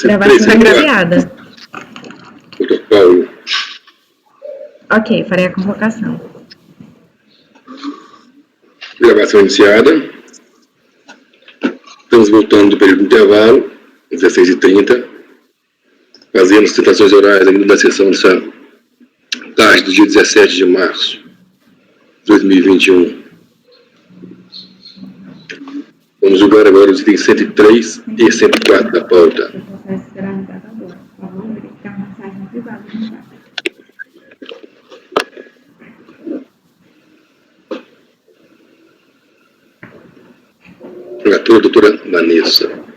Gravação agraviada. Doutor Paulo. Ok, farei a convocação. Gravação iniciada. Estamos voltando do período de intervalo, 16h30, fazendo as citações orais ainda da sessão dessa tarde do dia 17 de março de 2021. Vamos julgar agora os itens 103 e 104 da pauta. Relatora, doutora Vanessa.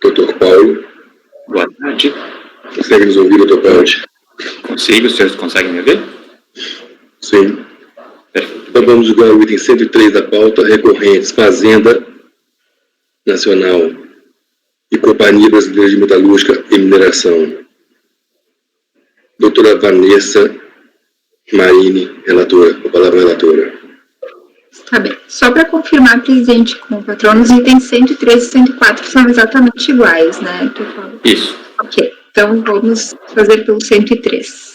Doutor Paulo. Boa tarde. Consegue nos ouvir, doutor Paulo? Consigo, os senhores conseguem me ver? Sim. Então vamos julgar o item 103 da pauta, recorrentes Fazenda Nacional e Companhia Brasileira de Metalúrgica e Mineração. Doutora Vanessa Marini, relatora. A palavra relatora. Tá bem. Só para confirmar, presidente, com o patrono, os itens 103 e 104 são exatamente iguais, né? Isso. Ok. Então, vamos fazer pelo 103.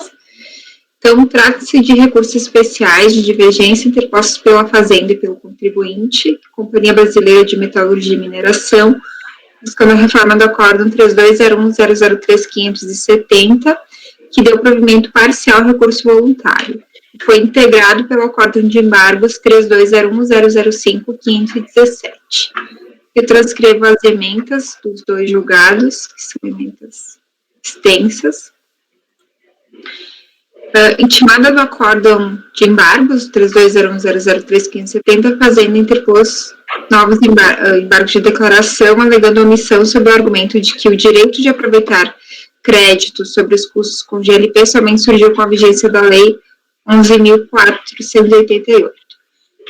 Então, trata-se de recursos especiais de divergência interpostos pela Fazenda e pelo contribuinte, Companhia Brasileira de Metalurgia e Mineração, buscando a reforma do Acórdão 3201-003-570, que deu provimento parcial ao recurso voluntário. Foi integrado pelo Acórdão de Embargos 3201-005-517. Eu transcrevo as emendas dos dois julgados, que são emendas extensas. Intimada do Acórdão de Embargos 3201-003-570, Fazenda interpôs novos embargos de declaração, alegando omissão sob o argumento de que o direito de aproveitar créditos sobre os custos com GLP somente surgiu com a vigência da Lei 11.488.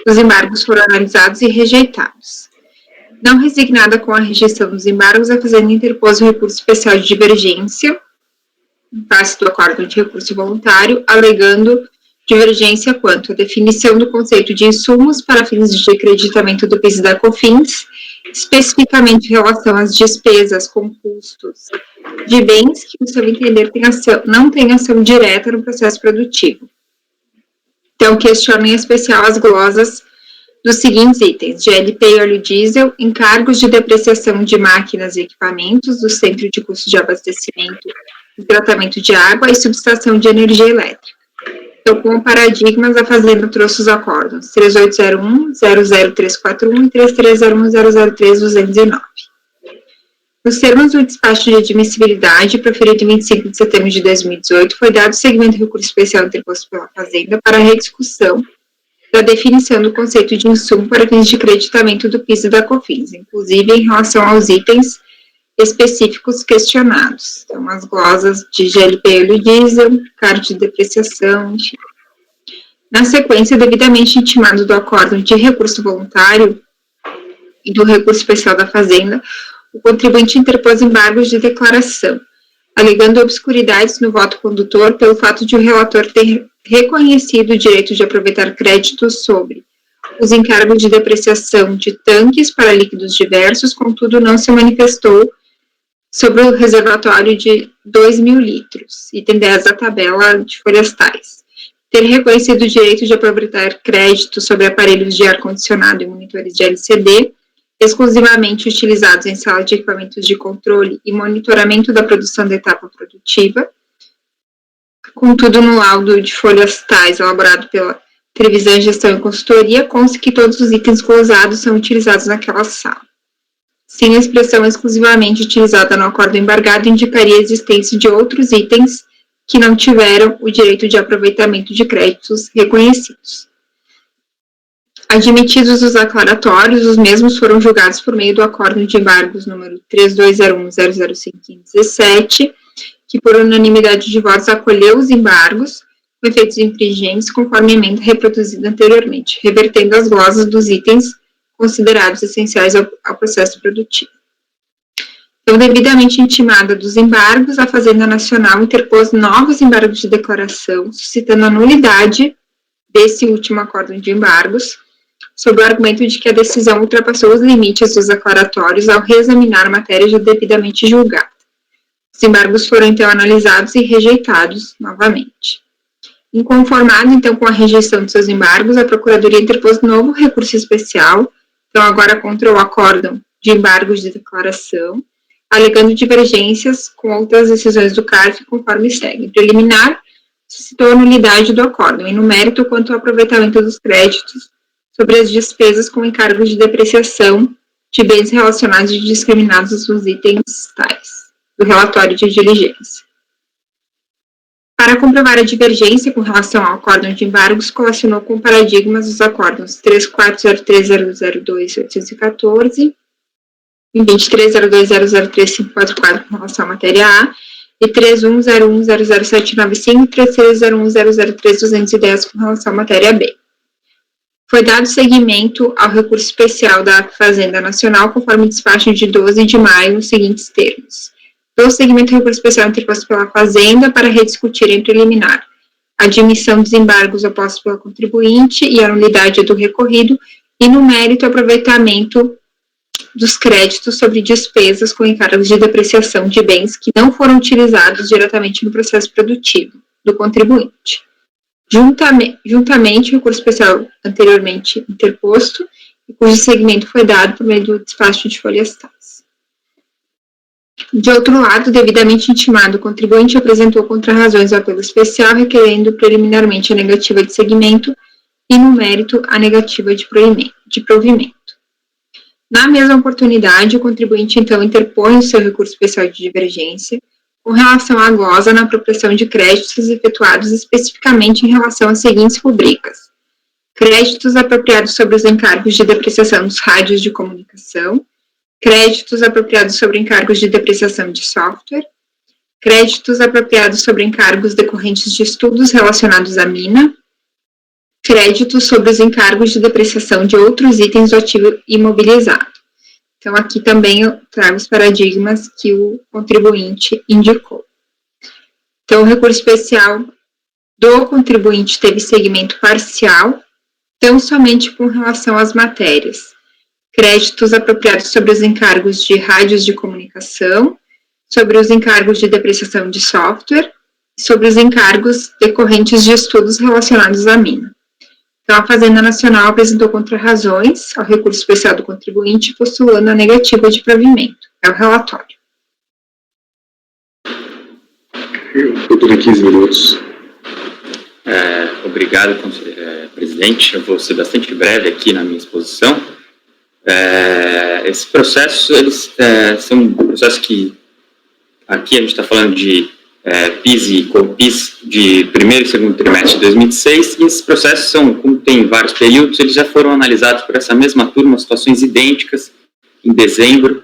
Os embargos foram analisados e rejeitados. Não resignada com a rejeição dos embargos, a Fazenda interpôs o recurso especial de divergência, em face do Acórdão de Recurso Voluntário, alegando divergência quanto à definição do conceito de insumos para fins de acreditamento do PIS e da COFINS, especificamente em relação às despesas com custos de bens que, no seu entender, não têm ação direta no processo produtivo. Então, questiona em especial as glosas dos seguintes itens: GLP e óleo diesel, encargos de depreciação de máquinas e equipamentos do Centro de Custos de Abastecimento e Tratamento de Água e subestação de energia elétrica. Então, com paradigmas, a Fazenda trouxe os acórdãos 3801, 00341 e 3301, 003-209. Nos termos do despacho de admissibilidade, proferido em 25 de setembro de 2018, foi dado seguimento ao recurso especial interposto pela Fazenda para a rediscussão da definição do conceito de insumo para fins de creditamento do PIS e da COFINS, inclusive em relação aos itens específicos questionados. Então, as glosas de GLP e óleo diesel, cargo de depreciação, enfim. Na sequência, devidamente intimado do acórdão de recurso voluntário e do recurso especial da Fazenda, o contribuinte interpôs embargos de declaração, alegando obscuridades no voto condutor pelo fato de o relator ter reconhecido o direito de aproveitar créditos sobre os encargos de depreciação de tanques para líquidos diversos, contudo não se manifestou sobre o reservatório de 2.000 litros, item 10 da tabela de folhas tais. Ter reconhecido o direito de aproveitar créditos sobre aparelhos de ar-condicionado e monitores de LCD, exclusivamente utilizados em sala de equipamentos de controle e monitoramento da produção da etapa produtiva. Contudo, no laudo de folhas tais, elaborado pela Trevisan Gestão e Consultoria, consta que todos os itens glosados são utilizados naquela sala. Sim, a expressão exclusivamente utilizada no acordo embargado indicaria a existência de outros itens que não tiveram o direito de aproveitamento de créditos reconhecidos. Admitidos os aclaratórios, os mesmos foram julgados por meio do Acórdão de Embargos número 3201-005-17, que por unanimidade de votos acolheu os embargos, com efeitos infringentes, conforme a emenda reproduzida anteriormente, revertendo as glosas dos itens considerados essenciais ao processo produtivo. Então, devidamente intimada dos embargos, a Fazenda Nacional interpôs novos embargos de declaração, suscitando a nulidade desse último acórdão de embargos, sob o argumento de que a decisão ultrapassou os limites dos declaratórios ao reexaminar a matéria já devidamente julgada. Os embargos foram, então, analisados e rejeitados novamente. Inconformado, então, com a rejeição de seus embargos, a Procuradoria interpôs novo recurso especial, então agora contra o acórdão de embargos de declaração, alegando divergências com outras decisões do CARF, conforme segue. Em preliminar, suscitou a nulidade do acórdão, e no mérito quanto ao aproveitamento dos créditos sobre as despesas com encargos de depreciação de bens relacionados e discriminados nos itens tais do relatório de diligência. Para comprovar a divergência com relação ao acórdão de embargos, colacionou com paradigmas os acórdãos 3403002814 e 2302003544 com relação à matéria A, e 3101007995 e 3301003210 com relação à matéria B. Foi dado seguimento ao recurso especial da Fazenda Nacional, conforme despacho de 12 de maio, nos seguintes termos. Dou seguimento ao recurso especial interposto pela Fazenda para rediscutir em preliminar a admissão dos embargos opostos pela contribuinte e a nulidade do recorrido, e no mérito o aproveitamento dos créditos sobre despesas com encargos de depreciação de bens que não foram utilizados diretamente no processo produtivo do contribuinte. Juntamente o recurso especial anteriormente interposto, e cujo segmento foi dado por meio do despacho de folhas tais. De outro lado, devidamente intimado, o contribuinte apresentou contrarrazões ao apelo especial, requerendo preliminarmente a negativa de segmento e, no mérito, a negativa de provimento. Na mesma oportunidade, o contribuinte, então, interpõe o seu recurso especial de divergência com relação à glosa na apropriação de créditos efetuados especificamente em relação às seguintes rubricas: créditos apropriados sobre os encargos de depreciação dos rádios de comunicação, créditos apropriados sobre encargos de depreciação de software, créditos apropriados sobre encargos decorrentes de estudos relacionados à mina, créditos sobre os encargos de depreciação de outros itens do ativo imobilizado. Então, aqui também eu trago os paradigmas que o contribuinte indicou. Então, o recurso especial do contribuinte teve segmento parcial, tão somente com relação às matérias: créditos apropriados sobre os encargos de rádios de comunicação, sobre os encargos de depreciação de software, e sobre os encargos decorrentes de estudos relacionados à mina. Então, a Fazenda Nacional apresentou contrarrazões ao recurso especial do contribuinte, postulando a negativa de provimento. É o relatório. Doutor, em 15 minutos. Obrigado, presidente. Eu vou ser bastante breve aqui na minha exposição. Esses processos, eles são processos que, aqui a gente está falando de PIS e COFINS de primeiro e segundo trimestre de 2016, e esses processos são, como tem vários períodos, eles já foram analisados por essa mesma turma, situações idênticas, em dezembro.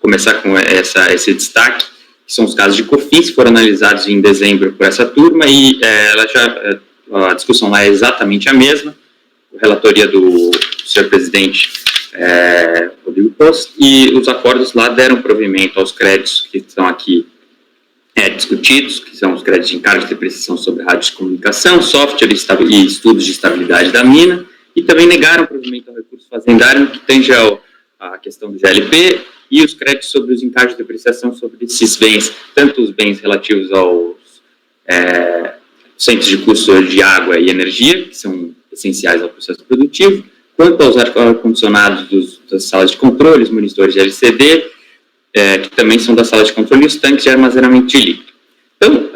Começar com esse destaque, que são os casos de COFINS, que foram analisados em dezembro por essa turma, e a discussão lá é exatamente a mesma, a relatoria do senhor presidente Rodrigo Post, e os acordos lá deram provimento aos créditos que estão aqui discutidos, que são os créditos de encargo de depreciação sobre rádios de comunicação, software e estudos de estabilidade da mina, e também negaram provimento ao recurso fazendário no que tange a questão do GLP e os créditos sobre os encargos de depreciação sobre esses bens, tanto os bens relativos aos centros de custo de água e energia, que são essenciais ao processo produtivo, quanto aos ar-condicionados das salas de controle, os monitores de LCD, que também são da sala de controle, e os tanques de armazenamento de líquido. Então,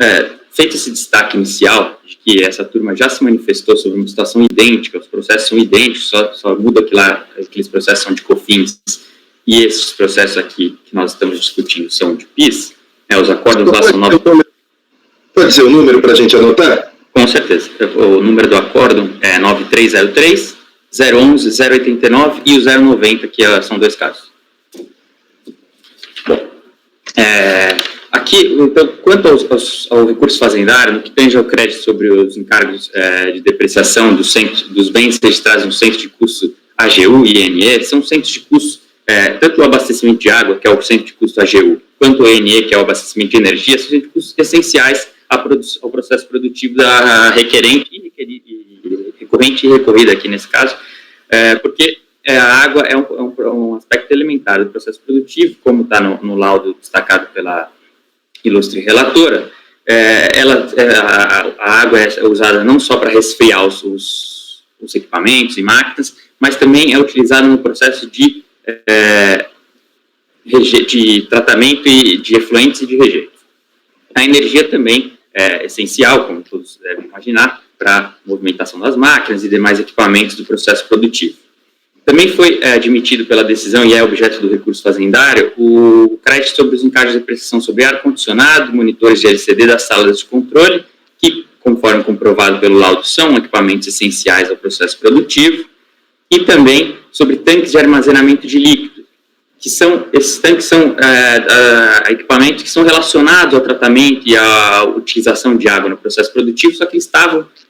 feito esse destaque inicial, de que essa turma já se manifestou sobre uma situação idêntica, os processos são idênticos, só muda que lá aqueles processos são de COFINS, e esses processos aqui que nós estamos discutindo são de PIS, os acordos lá são 9... Pode dizer o número para a gente anotar? Com certeza. O número do acórdão é 9303, 011, 089 e o 090, que são dois casos. Bom, Aqui, então, quanto ao recurso fazendário, no que tange ao crédito sobre os encargos de depreciação dos bens registrados no centro de custo AGU e INE, são centros de custo, tanto o abastecimento de água, que é o centro de custo AGU, quanto o INE, que é o abastecimento de energia, são centros de custos essenciais ao processo produtivo da requerente e recorrente e recorrida aqui nesse caso, porque a água é um aspecto elementar do processo produtivo, como está no laudo destacado pela ilustre relatora. A água é usada não só para resfriar os equipamentos e máquinas, mas também é utilizada no processo de tratamento de efluentes e de rejeito. A energia também é essencial, como todos devem imaginar, para a movimentação das máquinas e demais equipamentos do processo produtivo. Também foi admitido pela decisão, e é objeto do recurso fazendário, o crédito sobre os encargos de depreciação sobre ar-condicionado, monitores de LCD das salas de controle, que, conforme comprovado pelo laudo, são equipamentos essenciais ao processo produtivo, e também sobre tanques de armazenamento de líquido, esses tanques são equipamentos que são relacionados ao tratamento e à utilização de água no processo produtivo, só que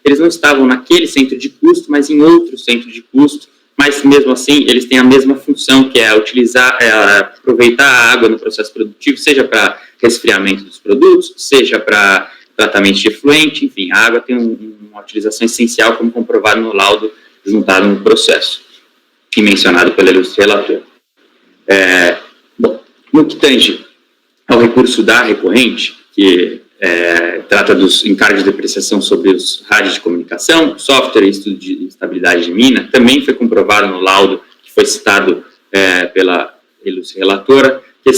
eles não estavam naquele centro de custo, mas em outro centro de custo, mas mesmo assim eles têm a mesma função, que é aproveitar a água no processo produtivo, seja para resfriamento dos produtos, seja para tratamento de efluente, enfim, a água tem uma utilização essencial, como comprovado no laudo juntado no processo, e mencionado pela ilustre relatora. No que tange ao recurso da recorrente, que trata dos encargos de depreciação sobre os rádios de comunicação, software e estudo de estabilidade de mina, também foi comprovado no laudo que foi citado pela ilustre relatora, que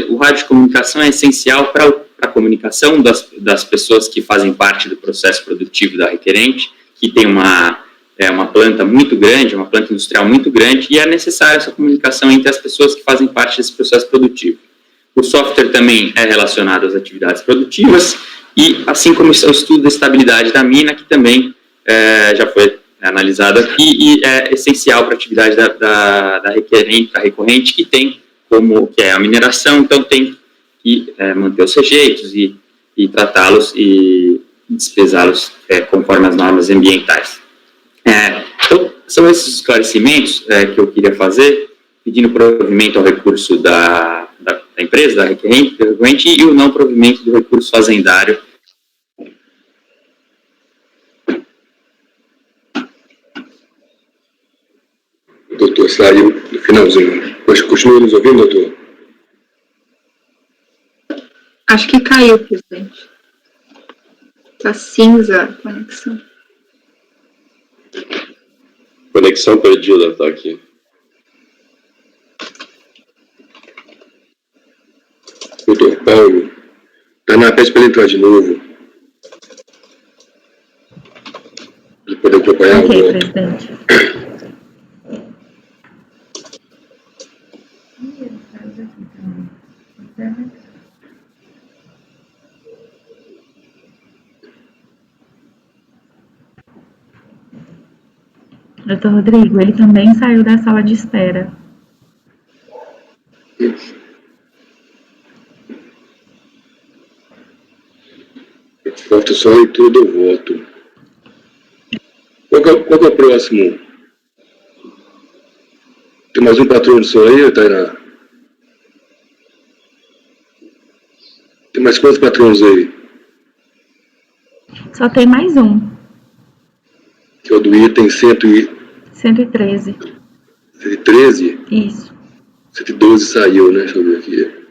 o rádio de comunicação é essencial para a comunicação das pessoas que fazem parte do processo produtivo da requerente, que tem uma planta muito grande, uma planta industrial muito grande, e é necessária essa comunicação entre as pessoas que fazem parte desse processo produtivo. O software também é relacionado às atividades produtivas, e assim como o estudo da estabilidade da mina, que também já foi analisado aqui, e é essencial para a atividade da recorrente, que é a mineração, então tem que manter os rejeitos e tratá-los e despesá-los conforme as normas ambientais. Então, são esses esclarecimentos que eu queria fazer, pedindo provimento ao recurso da empresa, da recorrente, e o não provimento do recurso fazendário. O doutor saiu no finalzinho. Mas continua nos ouvindo, doutor? Acho que caiu, presidente. Tá cinza a conexão. Conexão perdida, tá aqui. Doutor Paulo, Tainá, pede para ele entrar de novo. Para poder acompanhar o voto. Presidente. Doutor Rodrigo, ele também saiu da sala de espera. Falta só a leitura do voto. Qual que é o próximo? Tem mais um patrão de som aí, Tainá? Tem mais quantos patrões aí? Só tem mais um. Que é o do item 113. 113? Isso. 112 saiu, né? Deixa eu ver aqui.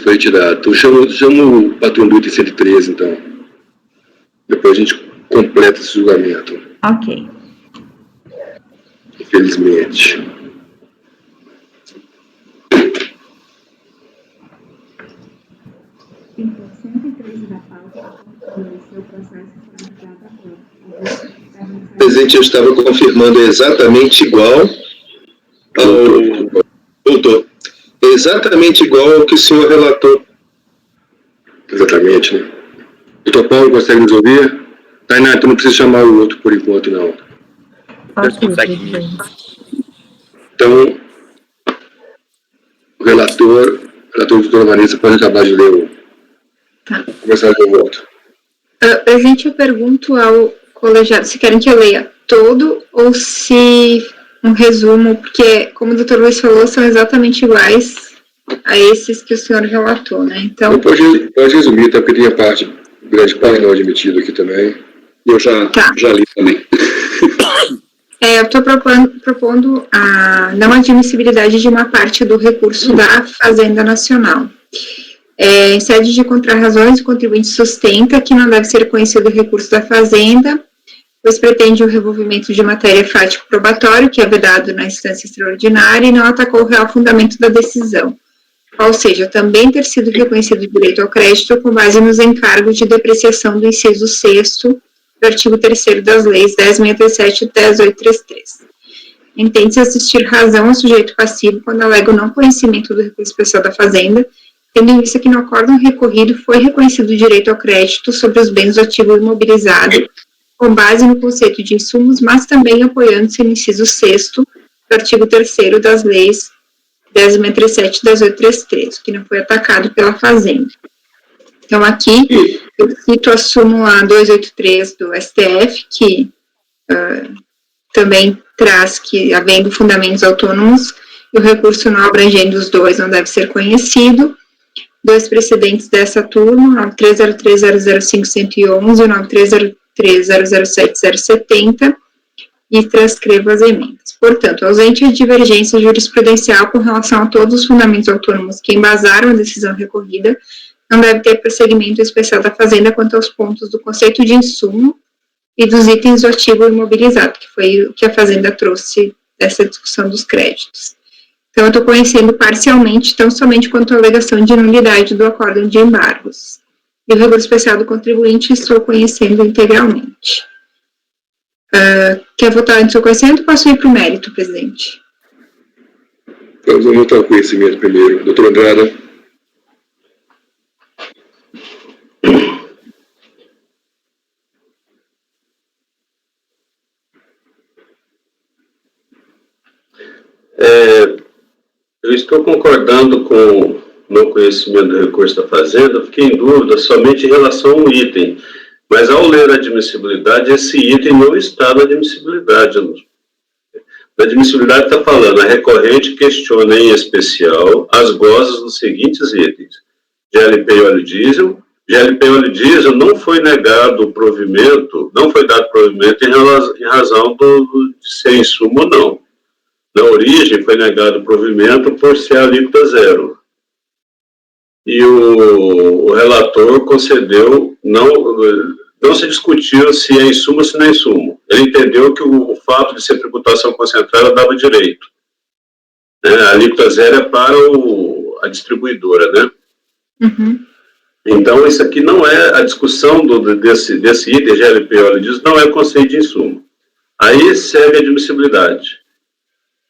Foi retirado. Então chama o patrão do item 113, então. Depois a gente completa esse julgamento. Ok. Infelizmente. Então, 113 da pauta, o seu processo foi enviado agora. Presidente, eu estava confirmando exatamente igual ao... Doutor, exatamente igual ao que o senhor relatou. Exatamente, né? Doutor Paulo, consegue nos ouvir? Tainá, tu não precisa chamar o outro por enquanto, não. Ok, presidente. Então, o relator, doutora Vanessa, pode acabar de ler o... Tá. Começar o voto. Presidente, eu pergunto ao colegiado se querem que eu leia todo ou se um resumo, porque, como o doutor Luiz falou, são exatamente iguais a esses que o senhor relatou, né? Então, Pode resumir, tá? Porque tem a parte, grande parte não admitido aqui também. Eu já li também. eu estou propondo a não admissibilidade de uma parte do recurso da Fazenda Nacional. Em sede de contrarrazões, o contribuinte sustenta que não deve ser conhecido o recurso da Fazenda, pois pretende o revolvimento de matéria fático probatório, que é vedado na instância extraordinária, e não atacou o real fundamento da decisão, ou seja, também ter sido reconhecido o direito ao crédito com base nos encargos de depreciação do inciso 6º do artigo 3º das leis 10.637 e 10.833. Entende-se assistir razão ao sujeito passivo quando alega o não conhecimento do recurso especial da Fazenda, tendo em vista que no acórdão recorrido foi reconhecido o direito ao crédito sobre os bens do ativo imobilizado, com base no conceito de insumos, mas também apoiando-se no inciso 6º do artigo 3º das leis 10.637 e 10.833, que não foi atacado pela Fazenda. Então, aqui, eu cito a súmula 283 do STF, que também traz que, havendo fundamentos autônomos, e o recurso não abrangendo os dois não deve ser conhecido. Dois precedentes dessa turma, 9303005111 e 93030070, e transcrevo as emendas. Portanto, ausente de divergência jurisprudencial com relação a todos os fundamentos autônomos que embasaram a decisão recorrida, não deve ter prosseguimento especial da Fazenda quanto aos pontos do conceito de insumo e dos itens do ativo imobilizado, que foi o que a Fazenda trouxe dessa discussão dos créditos. Então, eu estou conhecendo parcialmente, tão somente quanto à alegação de nulidade do acórdão de embargos. E o recurso especial do contribuinte estou conhecendo integralmente. Quer votar antes do conhecimento ou posso ir para o mérito, presidente? Vamos anotar o conhecimento primeiro. Doutor Andrada. Eu estou concordando com o não conhecimento do recurso da Fazenda, fiquei em dúvida somente em relação ao item, mas ao ler a admissibilidade, esse item não está na admissibilidade. Na admissibilidade está falando, a recorrente questiona em especial as gozes dos seguintes itens: GLP e óleo diesel. GLP e óleo diesel não foi negado o provimento, não foi dado provimento em razão de ser insumo ou não. Na origem, foi negado o provimento por ser alíquota zero. E o relator concedeu, não se discutiu se é insumo ou se não é insumo. Ele entendeu que o fato de ser tributação concentrada dava direito. A alíquota zero é para a distribuidora, né? Uhum. Então, isso aqui não é a discussão desse item, GLP, óleo diesel, não é o conceito de insumo. Aí segue a admissibilidade.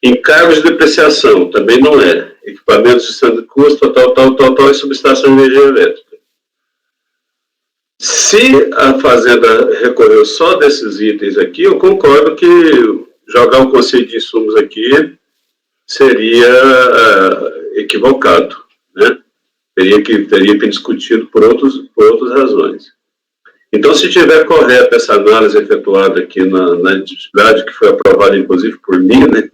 Encargos de depreciação, também não é. Equipamentos de gestão de custo, tal, e subestação de energia elétrica. Se a Fazenda recorreu só desses itens aqui, eu concordo que jogar o conceito de insumos aqui seria equivocado, né? Teria que discutido por outras razões. Então, se tiver correta essa análise efetuada aqui na admissibilidade, que foi aprovada, inclusive, por mim, né?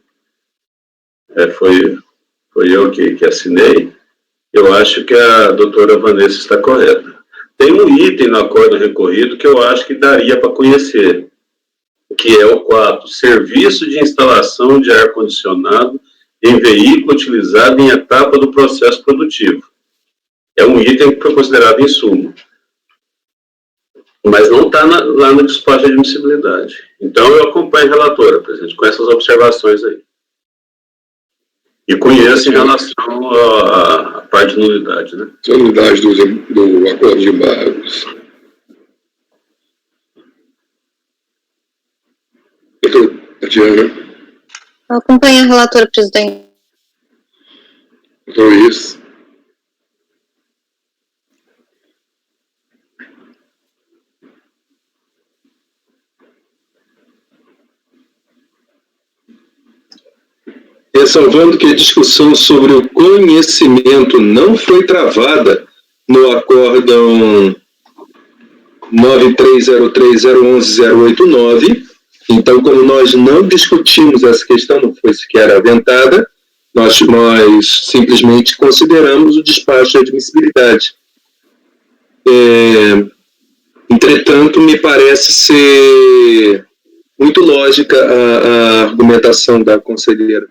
Foi eu que assinei, eu acho que a doutora Vanessa está correta. Tem um item no acordo recorrido que eu acho que daria para conhecer, que é o 4, serviço de instalação de ar-condicionado em veículo utilizado em etapa do processo produtivo. É um item que foi considerado insumo, mas não está lá no despacho de admissibilidade. Então, eu acompanho a relatora, presidente, com essas observações aí. E conheço em relação à parte de nulidade, né? A nulidade do acordo de embargos. Doutor Tatiana. Eu acompanho a relatora, presidente. Doutor Luiz. ressalvando que a discussão sobre o conhecimento não foi travada no acórdão 9303011089. Então, como nós não discutimos essa questão, não foi sequer aventada, nós simplesmente consideramos o despacho de admissibilidade. Entretanto, me parece ser muito lógica a argumentação da conselheira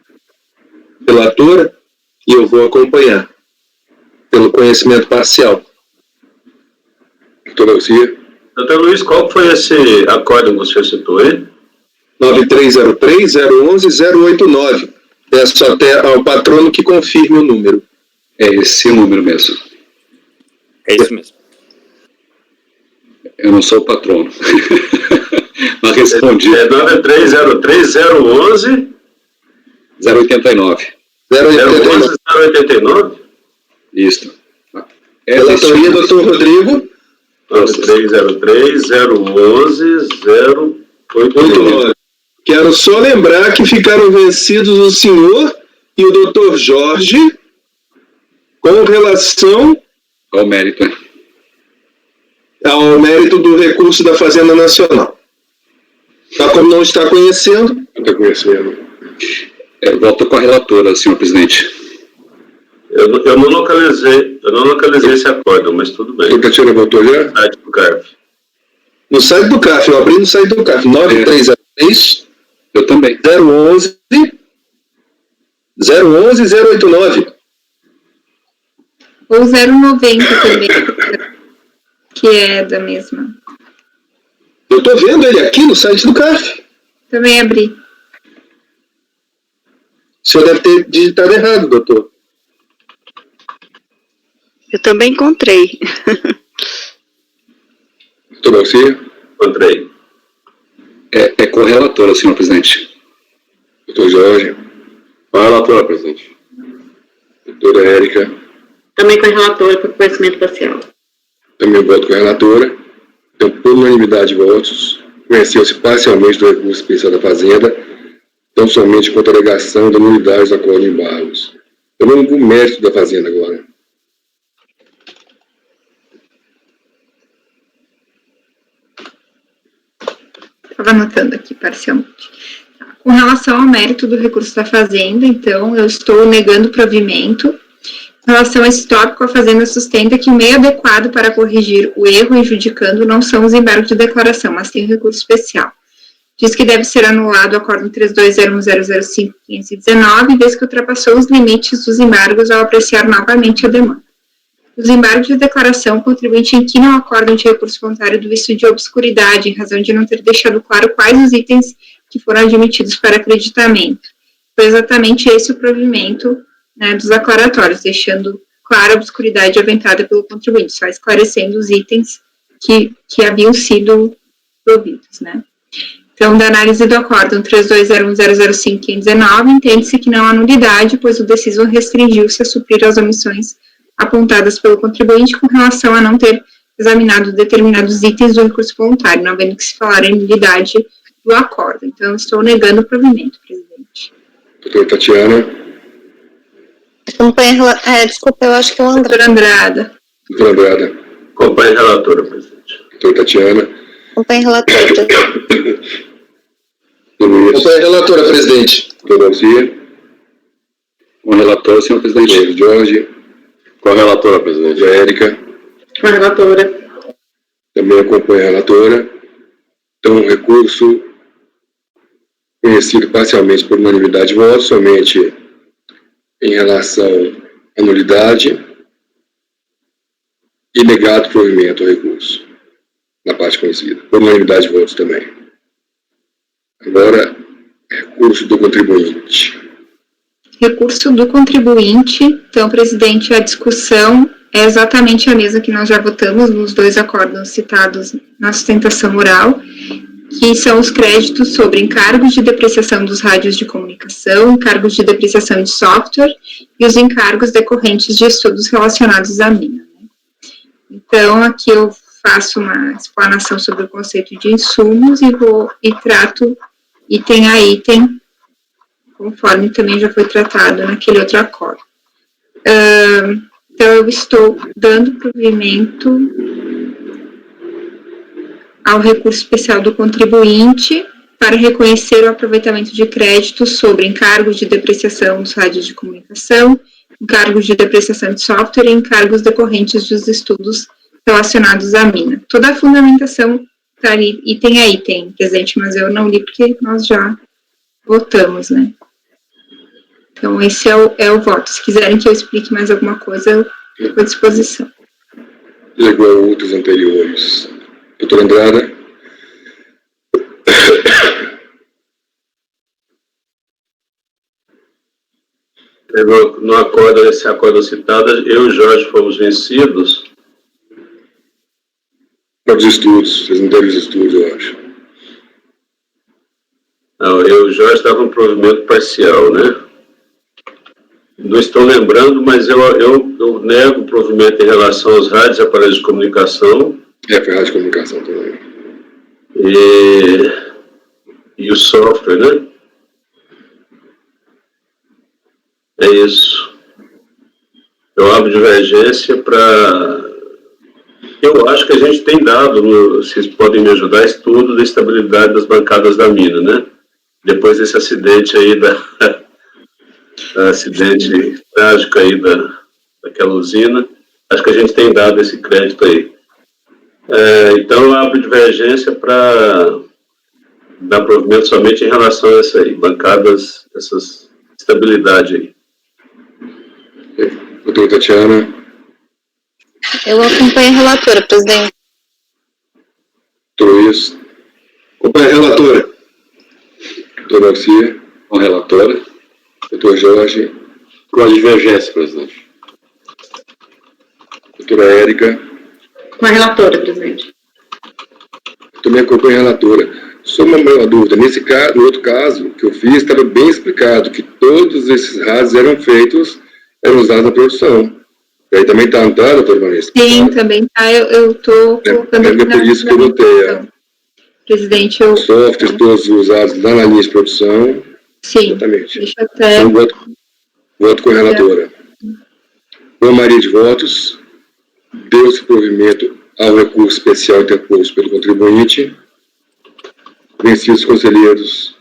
relatora, e eu vou acompanhar, pelo conhecimento parcial. Doutor Garcia. Doutor Luiz, qual foi esse acórdão que você citou aí? 9303011089. Peço até ao patrono que confirme o número. É esse número mesmo. É isso mesmo. Eu não sou o patrono. Mas respondi. É 9303011089. 089. 089? Isso. Relatoria, doutor Rodrigo. 9303011089. Quero só lembrar que ficaram vencidos o senhor e o doutor Jorge com relação Ao mérito, né? ao mérito do recurso da Fazenda Nacional. Tá, como não está conhecendo, Não está conhecendo. Volto com a relatora, senhor presidente. Eu não localizei esse acórdão, mas tudo bem. Doutor Tatiana voltou já? Site do CARF. no site do CAF, eu abri no site do CAF, 9303 Eu também. 011 089. Ou 090 também, que é da mesma. Eu tô vendo ele aqui no site do CAF. Também abri. O senhor deve ter digitado errado, doutor. Eu também encontrei. Doutor Garcia. Encontrei. É correlatora, senhor presidente. Doutor Jorge. Com a relatora, presidente. Doutora Érica. Também com a relatora por conhecimento parcial. Também voto com a relatora. Então, por unanimidade de votos, conheceu-se parcialmente do recurso especial da Fazenda, tão somente quanto a alegação da nulidade do acordo de embargos. Eu não vou mérito da Fazenda agora. Estava anotando aqui parcialmente. Com relação ao mérito do recurso da Fazenda, então, eu estou negando o provimento. Em relação a esse tópico, a Fazenda sustenta que o meio adequado para corrigir o erro adjudicando não são os embargos de declaração, mas sim o recurso especial. Diz que deve ser anulado o acórdão 3201005519, vez que ultrapassou os limites dos embargos ao apreciar novamente a demanda. Os embargos de declaração, o contribuinte inquina ao acórdão de recurso voluntário do vício de obscuridade, em razão de não ter deixado claro quais os itens que foram admitidos para acreditamento. Foi exatamente esse o provimento, né, dos aclaratórios, deixando clara a obscuridade aventada pelo contribuinte, só esclarecendo os itens que haviam sido providos, né. Então, da análise do acórdão 3201005519, entende-se que não há nulidade, pois o decisor restringiu-se a suprir as omissões apontadas pelo contribuinte com relação a não ter examinado determinados itens do recurso voluntário, não havendo que se falar em nulidade do acordo. Então, estou negando o provimento, presidente. Doutora Tatiana. Desculpa, eu acho que é o André. Doutora Andrada. Doutora Andrada. Acompanhe a relatora, presidente. Doutora Tatiana. Acompanhe relator. Luiz. Acompanhe a relatora, presidente. Doutor Garcia. Com a relatora, senhor presidente. Doutor Jorge. Com a relatora, presidente. Doutora Érica. Com a relatora. Também acompanha a relatora. Então, o recurso conhecido parcialmente por unanimidade de votos, somente em relação à nulidade, e negado o provimento ao recurso, na parte conhecida, por unanimidade de votos também. Agora, recurso do contribuinte. Recurso do contribuinte. Então, presidente, a discussão é exatamente a mesma que nós já votamos nos dois acórdãos citados na sustentação oral, que são os créditos sobre encargos de depreciação dos rádios de comunicação, encargos de depreciação de software e os encargos decorrentes de estudos relacionados à mina. Então, aqui eu faço uma explanação sobre o conceito de insumos e trato item a item conforme também já foi tratado naquele outro acordo. Então, eu estou dando provimento ao recurso especial do contribuinte para reconhecer o aproveitamento de créditos sobre encargos de depreciação dos rádios de comunicação, encargos de depreciação de software e encargos decorrentes dos estudos relacionados à mina. Toda a fundamentação está ali, item a item, presidente, mas eu não li porque nós já votamos, né? Então, esse é o voto. Se quiserem que eu explique mais alguma coisa, eu fico à disposição. Igual a outros anteriores. Doutor Andrada? No acordo, nesse acordo citado, eu e o Jorge fomos vencidos. Para os estudos, vocês não devem os estudos, eu acho. Não, eu e o Jorge estavam um provimento parcial, né? Não estou lembrando, mas eu nego o provimento em relação aos rádios e aparelhos de comunicação. Foi rádio de comunicação também. E o software, né? É isso. Eu abro divergência para... Eu acho que a gente tem dado, vocês podem me ajudar, estudo da estabilidade das bancadas da mina, né? Depois desse acidente aí, acidente trágico aí daquela usina, acho que a gente tem dado esse crédito aí. Então, eu abro divergência para dar provimento somente em relação a essa aí, bancadas, essas estabilidade aí. Doutora Tatiana? Eu acompanho a relatora, presidente. Doutor Luiz? Acompanho a relatora. Doutor Garcia? Com a relatora. Doutor Jorge? Com a divergência, presidente. Doutora Érica? Com a relatora, presidente. Eu também acompanho a relatora. Só uma dúvida, nesse caso, no outro caso que eu fiz, estava bem explicado que todos esses rádios eram usados na produção. E aí também está, não está, doutora Vanessa? Sim, também está. Eu estou colocando aqui por isso que eu notei. Presidente, eu... Softwares todos usados lá na linha de produção. Sim, exatamente. deixa até... Então, voto com a relatora. Com maioria de votos, deu-se provimento ao recurso especial interposto pelo contribuinte. Vencidos os conselheiros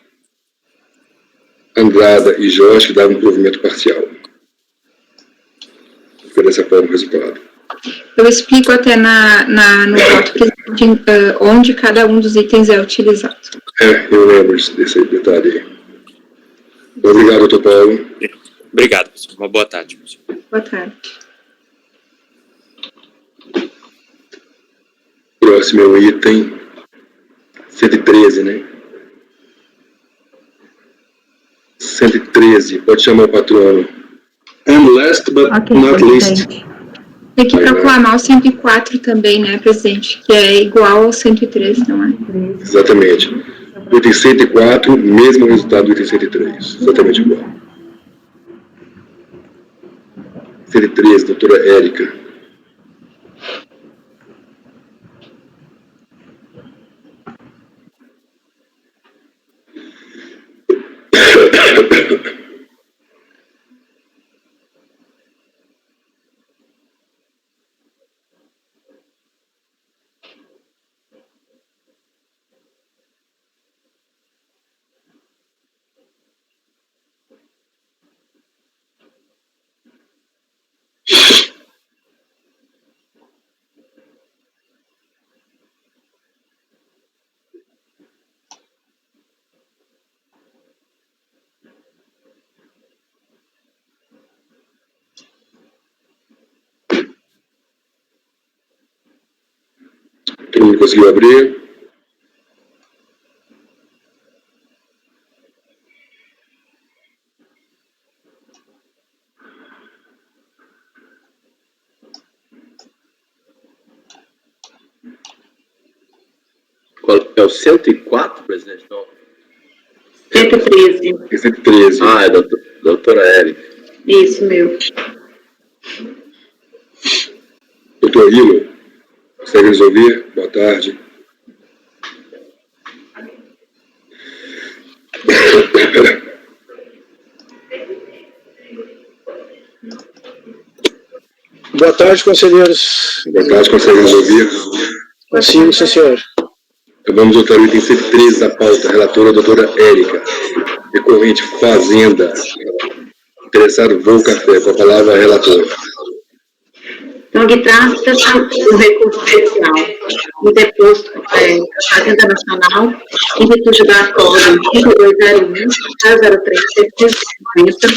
Andrada e Jorge, que davam um provimento parcial. Foi dessa forma o resultado. Eu explico até no voto, presidente, onde cada um dos itens é utilizado. Eu lembro desse detalhe aí. Obrigado, doutor Paulo. Obrigado, professor. Uma boa tarde, professor. Boa tarde. Próximo é o item 113, né? 113, pode chamar o patrono. And last but not least. Tem que proclamar o 104 também, né, presidente? Que é igual ao 103, não é? Exatamente. O item 104, mesmo resultado do item 103. Exatamente igual. 113, doutora Érica. Todo mundo conseguiu abrir? Qual é o 104, presidente? Não. 113. 113. Ah, é doutora Érica. Isso, meu. Doutor Hilo, consegue nos ouvir? Boa tarde. Boa tarde, conselheiros. Boa tarde, conselheiros. Ouvir. Sim, senhor. Então vamos votar o item 113 da pauta. Relatora, doutora Érica. Recorrente Fazenda. Interessado, Voo Café. Com a palavra, relatora. Então, que trata do recurso especial interposto à Fazenda Nacional em virtude da Acórdão 5201-003-750,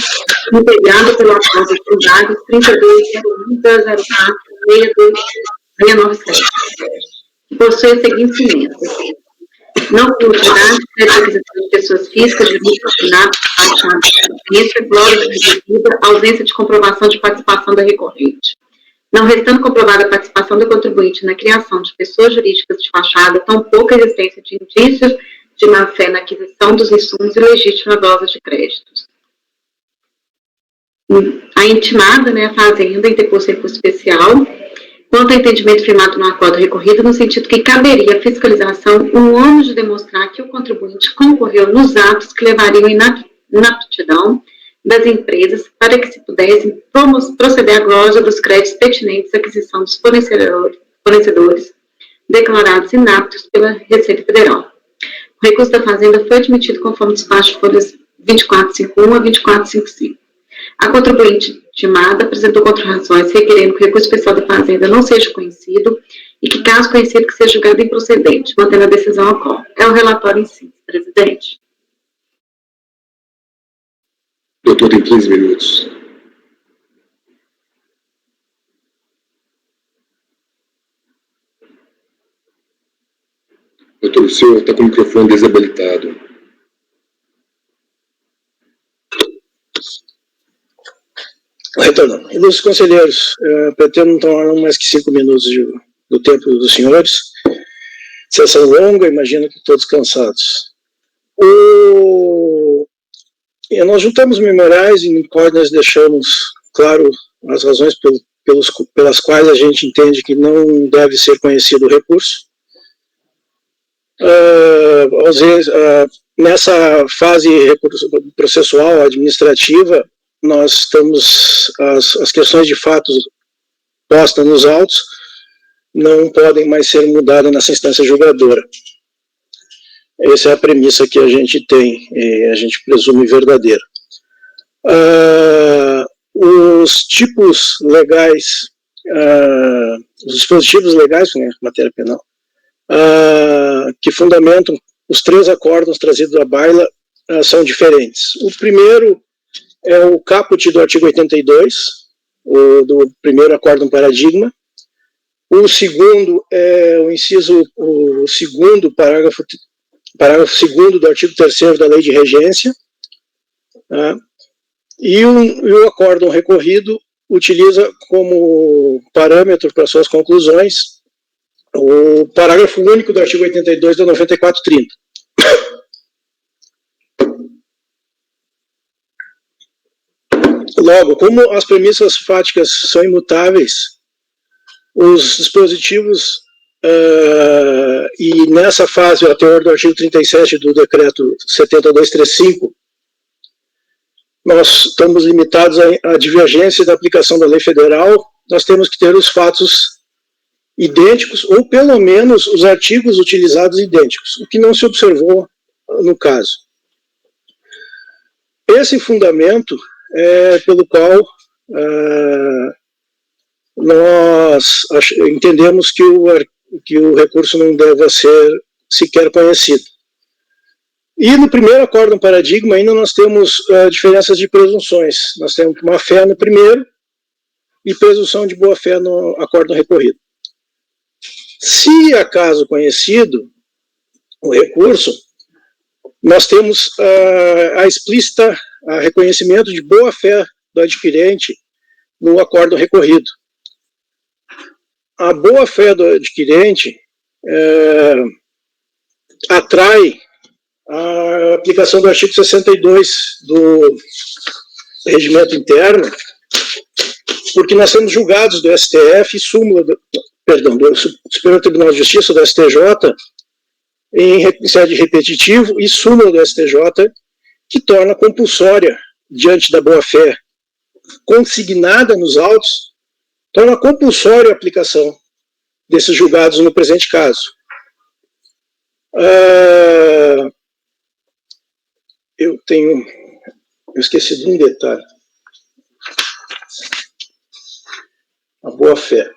integrado pelo acordo com dados 3201-004-6297, que possui as seguintes emendas: não publicidade, requisição de pessoas físicas, jurídicas, finados, baixados, glória reduzida, ausência de comprovação de participação da recorrente. Não restando comprovada a participação do contribuinte na criação de pessoas jurídicas de fachada, tampouco a existência de indícios de má-fé na aquisição dos insumos e legítima dose de créditos. A intimada, a Fazenda, interpôs recurso especial, quanto ao entendimento firmado no acordo recorrido, no sentido que caberia à fiscalização o ônus de demonstrar que o contribuinte concorreu nos atos que levariam à inaptidão das empresas para que se pudessem proceder à glosa dos créditos pertinentes à aquisição dos fornecedores declarados inaptos pela Receita Federal. O recurso da Fazenda foi admitido conforme despacho folhas 2451 a 2455. A contribuinte intimada apresentou contrarrazões requerendo que o recurso especial da Fazenda não seja conhecido e que, caso conhecido, que seja julgado improcedente, mantendo a decisão ao qual. É o relatório em si, presidente. Doutor, tem 15 minutos. Doutor, o senhor está com o microfone desabilitado. Retornando. Ilustres conselheiros, pretendo não tomar mais que 5 minutos do tempo dos senhores. Sessão longa, imagino que todos cansados. Nós juntamos memoriais e no qual nós deixamos claro as razões pelas quais a gente entende que não deve ser conhecido o recurso. Nessa fase processual administrativa, nós temos as questões de fatos postas nos autos, não podem mais ser mudadas nessa instância julgadora. Essa é a premissa que a gente tem, e a gente presume verdadeira. Os tipos legais, os dispositivos legais, matéria penal, que fundamentam os 3 acórdãos trazidos à baila são diferentes. O primeiro é o caput do artigo 82, do primeiro acórdão paradigma. O segundo é o segundo parágrafo 2º do artigo 3º da Lei de Regência, e o acórdão recorrido utiliza como parâmetro para suas conclusões o parágrafo único do artigo 82 da 9430. Logo, como as premissas fáticas são imutáveis, os dispositivos e nessa fase, a teor do artigo 37 do decreto 7235, nós estamos limitados à divergência da aplicação da lei federal. Nós temos que ter os fatos idênticos, ou pelo menos os artigos utilizados idênticos, o que não se observou no caso. Esse fundamento é pelo qual nós entendemos que o recurso não deve ser sequer conhecido. E no primeiro acórdão paradigma ainda nós temos diferenças de presunções. Nós temos má-fé no primeiro e presunção de boa-fé no acórdão recorrido. Se acaso conhecido o recurso, nós temos a explícita reconhecimento de boa-fé do adquirente no acórdão recorrido. A boa-fé do adquirente atrai a aplicação do artigo 62 do regimento interno, porque nós temos julgados do STF e súmula, do Superior Tribunal de Justiça, do STJ, em sede repetitivo, e súmula do STJ, que torna compulsória, diante da boa-fé consignada nos autos, torna compulsória a aplicação desses julgados no presente caso. Eu esqueci de um detalhe. A boa-fé.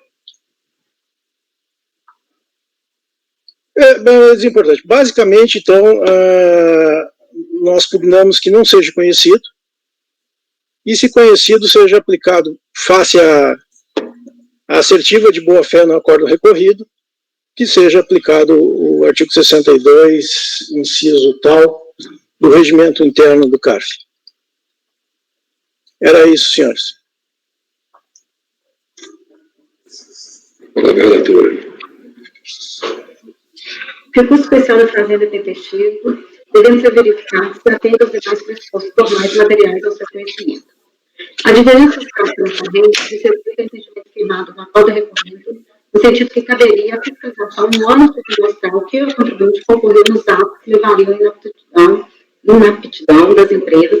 É importante. Basicamente, então, nós pugnamos que não seja conhecido, e se conhecido, seja aplicado face à assertiva de boa-fé no acordo recorrido, que seja aplicado o artigo 62, inciso tal, do regimento interno do CARF. Era isso, senhores. Palavra relatora. Recurso especial da Fazenda intempestivo, devendo ser verificado se atende aos demais pressupostos formais e materiais ao seu conhecimento. A diferença fiscal pela Fazenda recebeu o entendimento firmado no acordo recorrido, no sentido que caberia a fiscalização no âmbito trimestral que o contribuinte concorreu nos atos que levariam à inaptidão das empresas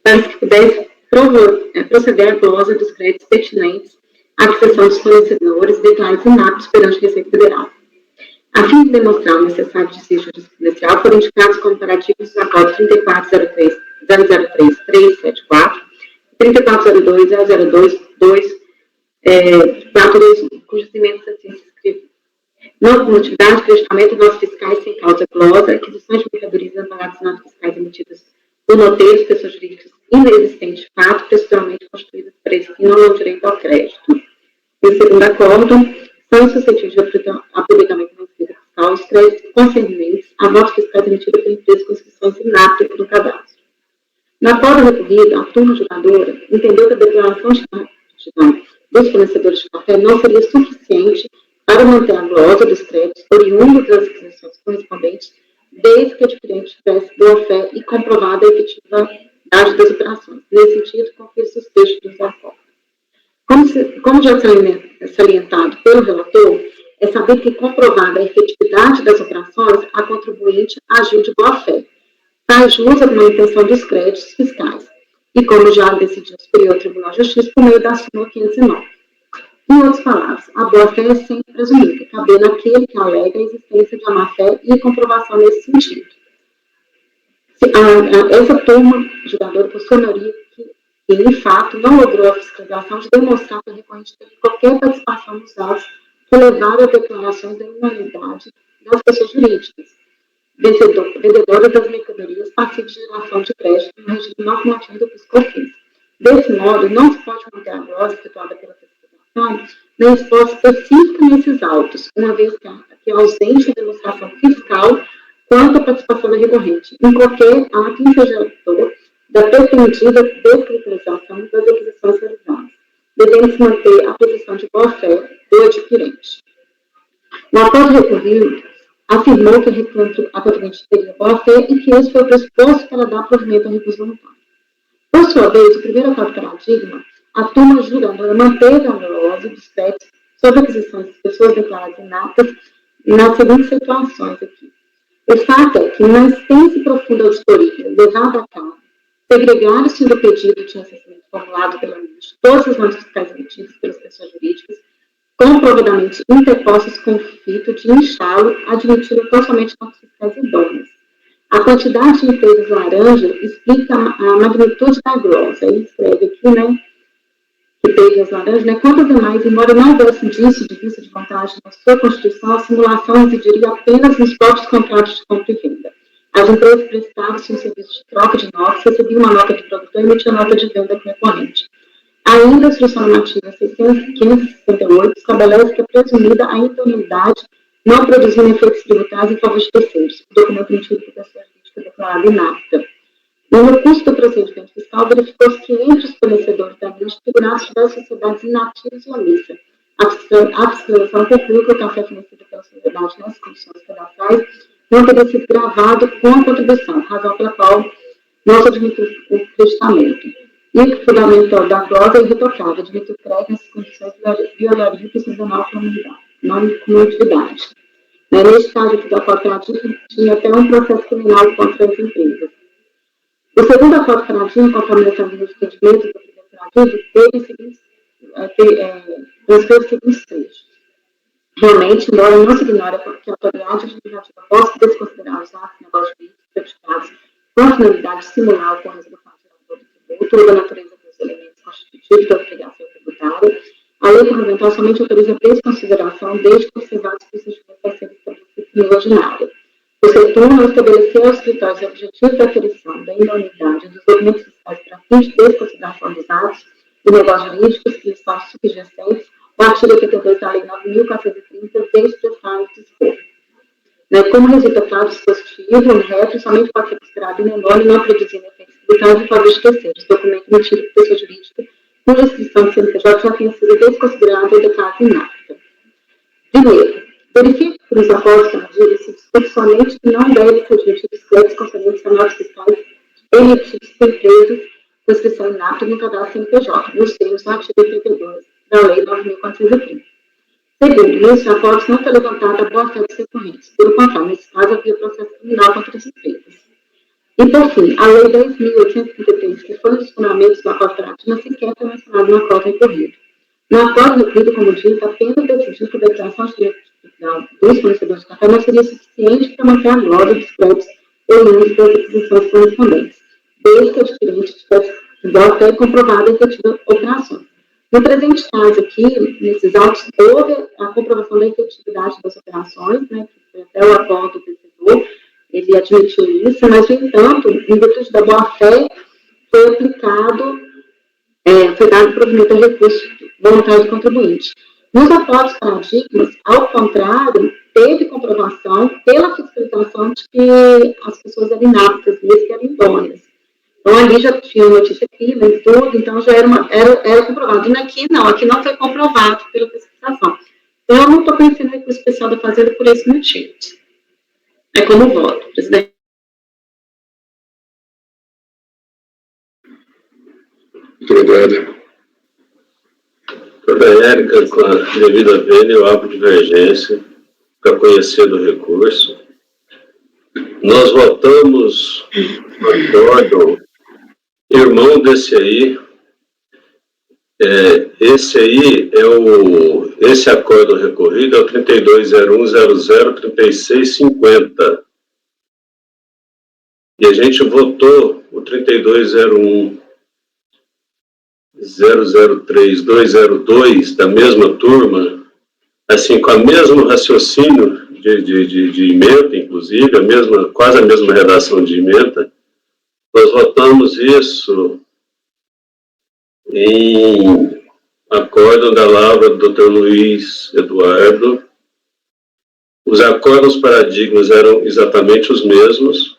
para que pudesse proceder à glosa dos créditos pertinentes à aquisição dos fornecedores declarados inaptos perante a Receita Federal. A fim de demonstrar o necessário desfecho jurisprudencial, foram indicados como paradigmas os acordos 3403-374, 3402-002-421, cujos emendas assim se escrevem. Não cumulatividade, creditamento de notas fiscais sem causa glosa, aquisições de mercadorias amparadas em notas fiscais emitidas por noteiros, pessoas jurídicas inexistentes de fato, pessoalmente constituídas para esse fim, não direito ao crédito. E o segundo acordo, são suscetíveis de aproveitamento da receita fiscal os créditos concernentes a notas fiscais emitidas por empresas com inscrições inaptas no cadastro. Na acordo recorrido, a turma julgadora entendeu que a declaração de aptidão dos fornecedores de café não seria suficiente para manter a glosa dos créditos oriundos das aquisições correspondentes, desde que o adquirente tivesse boa-fé e comprovada a efetividade das operações. Nesse sentido, confere-se os textos dos acordos. Como já salientado pelo relator, é saber que, comprovada a efetividade das operações, a contribuinte agiu de boa-fé, faz jus à manutenção dos créditos fiscais, e como já decidiu o Superior Tribunal de Justiça por meio da súmula 509. Em outras palavras, a boa-fé é sempre presumida, cabendo àquele que alega a existência de uma má-fé e comprovação nesse sentido. Essa turma julgadora, por sua maioria, que, de fato, não logrou a fiscalização de demonstrar que o recorrente teve qualquer participação nos atos que levaram a declarações da imunidade das pessoas jurídicas, vendedoras das mercadorias passivas de geração de crédito no regime normativo do PIS/COFINS. Desse modo, não se pode manter a glosa efetuada pela fiscalização na resposta específica nesses autos, uma vez que é ausente a demonstração fiscal quanto à participação da recorrente, em qualquer ato infragerador da pretendida descriminalização das aquisições realizadas, devendo-se manter a posição de boa-fé do adquirente. O acordo recorrido afirmou que a contribuinte teria boa-fé e que esse foi o pressuposto para dar provimento ao recurso voluntário. Por sua vez, o primeiro acordo paradigma, a turma julgadora manteve a glosa dos créditos sobre aquisições de pessoas declaradas inaptas nas seguintes situações aqui. O fato é que, na extensa e profunda auditoria levada a cabo, segregaram-se do pedido de ressarcimento formulado pela ministra todas as notas fiscais emitidas pelas pessoas jurídicas, comprovadamente interpostas com o fito de instá-lo a admitir totalmente notas fiscais idôneas. A quantidade de empresas laranja explica a magnitude da glosa. Ele escreve aqui, que teve as laranjas, quanto às demais, embora não houvesse indício de vício de vantagem na sua constituição, a simulação residiria apenas nos próprios contratos de compra e venda. As empresas prestavam-se um serviço de troca de notas, recebiam uma nota de produtor e emitiam nota de venda recorrente. Ainda a Instrução Normativa 568 estabelece que é presumida a idoneidade não produzindo efeitos tributários em favor de terceiros, o documento emitido por pessoa jurídica declarada inapta. No curso do procedimento fiscal, verificou-se que entre os fornecedores da lista figuraram diversas sociedades inativas e omissas. A fiscalização concluiu que o café fornecido pela sociedade nas condições cadastrais não teria sido gravado com a contribuição, razão pela qual não se admitiu o creditamento. E o fundamental da glosa é irretocável, admitir o crédito nessas condições violaria o princípio da não cumulatividade. Neste caso aqui do acordo paradigma, tinha até um processo criminal contra as empresas. O segundo acordo paradigma, conforme essa linha de entendimento do primeiro paradigma, teve os seguintes transcrever os seguintes trechos. Realmente, embora não se ignore que a autoridade administrativa possa desconsiderar os atos de negócio jurídicos praticados com a finalidade de simular a ocorrência do fato gerador do tributo ou da natureza dos elementos constitutivos da obrigação tributária, a lei fundamental somente autoriza a desconsideração desde que observados os procedimentos a serem estabelecidos no ordinário. O setor não estabeleceu os critérios objetivos da aferição da idoneidade dos documentos fiscais para fins de desconsideração dos atos de negócios jurídicos que lhes são subjacentes, o artigo 82 da Lei 9.430 desde prestar o dispor. Como resultado dispositivo, o reto somente pode ser considerado menor e não produzindo efeitos tributários em favor de terceiros, documento emitido por pessoa jurídica cuja inscrição do CNPJ já tenha sido desconsiderada ou declarada inapta. Primeiro, verifique que nos acordos canadianos se discute somente que não deve ser admitidos créditos concedentes a notas fiscais emitidos por empresas com inscrição inapta no cadastro CNPJ, nos termos do artigo 32 da Lei 9.430. Segundo, nesses acordos não está levantada a boa-fé dos recorrentes. Pelo contrário, nesse caso, havia processo criminal contra as empresas. E, por fim, a Lei 10.833, que foi um dos fundamentos do acordo prático, não sequer foi mencionado no acordo recorrido. No acordo recorrido, como diz, apenas decidiu que a declaração de direito dos fornecedores de café não seria suficiente para manter a glória dos créditos oriundos das aquisições correspondentes, desde que o adquirente tivesse boa-fé comprovada a efetiva operação. No presente caso aqui, nesses autos, houve a comprovação da efetividade das operações, que foi até o acordo do vencedor, ele admitiu isso, mas, no entanto, em virtude da boa-fé, foi aplicado, foi dado provimento ao recurso voluntário do contribuinte. Nos acordos paradigmas, ao contrário, teve comprovação pela fiscalização de que as pessoas eram inaptas, mesmo que eram idôneas. Então, ali já tinha notícia crime e tudo, então já era comprovado. E aqui não foi comprovado pela fiscalização. Então, eu não estou conhecendo o recurso especial da Fazenda por esse motivo. É como voto, presidente. Doutora Eduarda. Doutora Érica, com a devida vênia, eu abro divergência para conhecer do recurso. Nós votamos no acórdão irmão desse aí. Esse aí esse acórdão recorrido é o 3201003650. E a gente votou o 3201003202 da mesma turma, assim, com o mesmo raciocínio de emenda, inclusive, quase a mesma redação de emenda. Nós votamos isso em acórdão da lavra do Dr. Luiz Eduardo. Os acórdãos paradigmas eram exatamente os mesmos,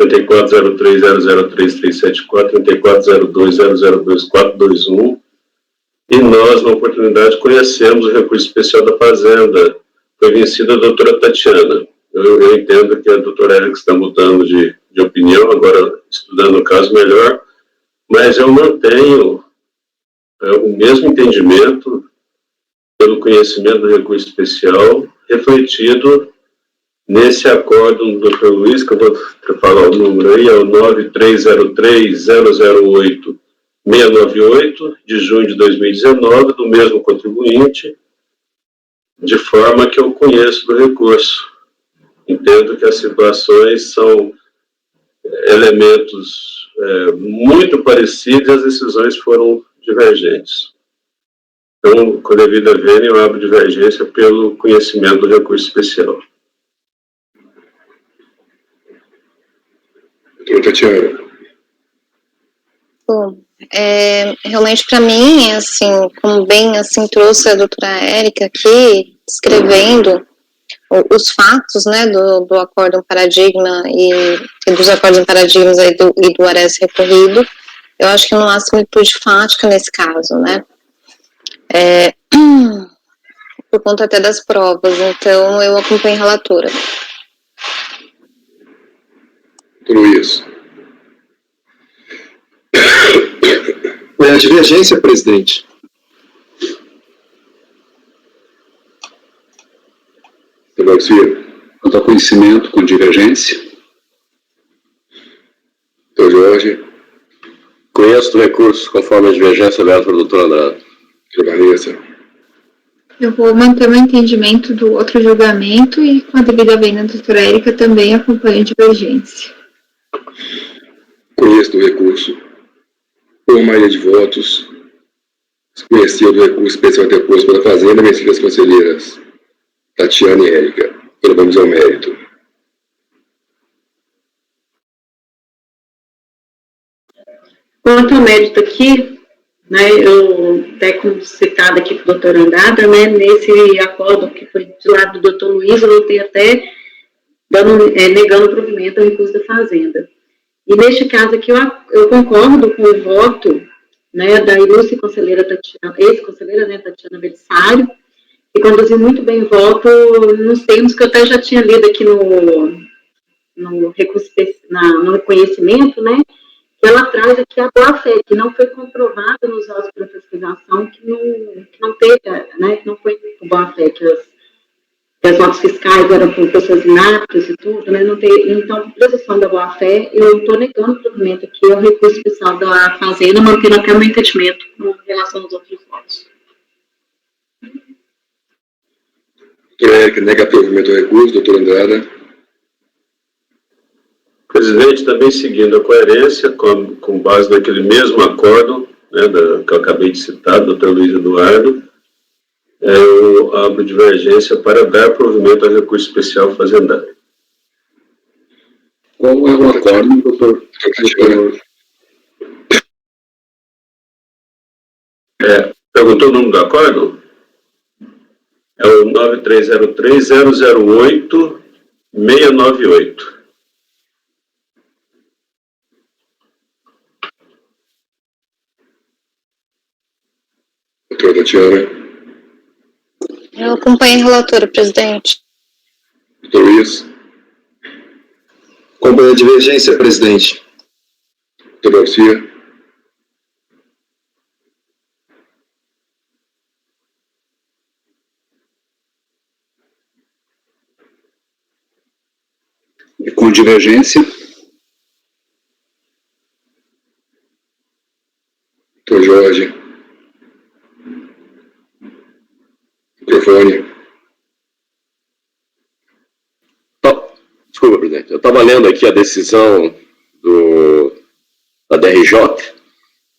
3403003374, 3402002421, e nós, na oportunidade, conhecemos o recurso especial da Fazenda. Foi vencida a doutora Tatiana. Eu entendo que a doutora Érica está mudando de opinião, agora estudando o caso melhor, mas eu mantenho o mesmo entendimento pelo conhecimento do recurso especial refletido nesse acordo do Dr. Luiz, que eu vou falar o número aí, é o 9303008-698, de junho de 2019, do mesmo contribuinte, de forma que eu conheço do recurso. Entendo que as situações são elementos muito parecidos e as decisões foram divergentes. Então, com a devida vênia, eu abro divergência pelo conhecimento do recurso especial. Doutora Tatiana. Bom, realmente para mim, assim, como bem assim trouxe a doutora Érica aqui, descrevendo os fatos, né, do acórdão paradigma e dos acórdãos paradigmas aí e do ARES recorrido, eu acho que não há similitude fática nesse caso, né, por conta até das provas, então eu acompanho a relatora. Luiz. A divergência, presidente. Garcia. Quanto ao conhecimento com divergência. Então, Jorge. Conheço do recurso conforme a divergência aberta pelo doutor Andrade. Doutora Vanessa. Eu vou manter o entendimento do outro julgamento e, com a devida vênia da doutora Érica, também acompanho a divergência. Conheço do recurso. Por maioria de votos, conhecido do recurso especial interposto pela Fazenda, vencidas as conselheiras Tatiana e Érica. Agora vamos ao mérito. Quanto ao mérito aqui, né, eu até como citado aqui pelo doutor Andrada, né, nesse acordo que foi do lado do doutor Luiz, eu voltei até negando o provimento ao recurso da Fazenda. E neste caso aqui eu concordo com o voto, né, da ilustre conselheira Tatiana, ex-conselheira, né, Tatiana Belisário, que conduziu muito bem o voto nos termos que eu até já tinha lido aqui no recurso, no reconhecimento, né, que ela traz aqui a boa-fé, que não foi comprovada nos autos para pesquisação, que não teve, né, que não foi por boa-fé, que as notas fiscais eram por pessoas inaptas e tudo, né, não tem, então, presunção da boa-fé, eu estou negando o provimento aqui ao recurso especial da Fazenda, mantendo até o meu entendimento com relação aos outros votos. Doutora Érica nega provimento ao recurso. Doutor Andrada. Presidente, também seguindo a coerência, com base naquele mesmo acordo, né, que eu acabei de citar, doutor Luiz Eduardo, eu abro divergência para dar provimento ao recurso especial fazendário. Qual é o acordo, doutor? Perguntou o número do acordo? É o 9303-008-698. Doutora Tatiana. Eu acompanho a relatora, presidente. Doutor Luiz. Acompanho a divergência, presidente. Doutor Garcia. Com divergência. Doutor Jorge. Microfone. Desculpa, presidente. Eu estava lendo aqui a decisão da DRJ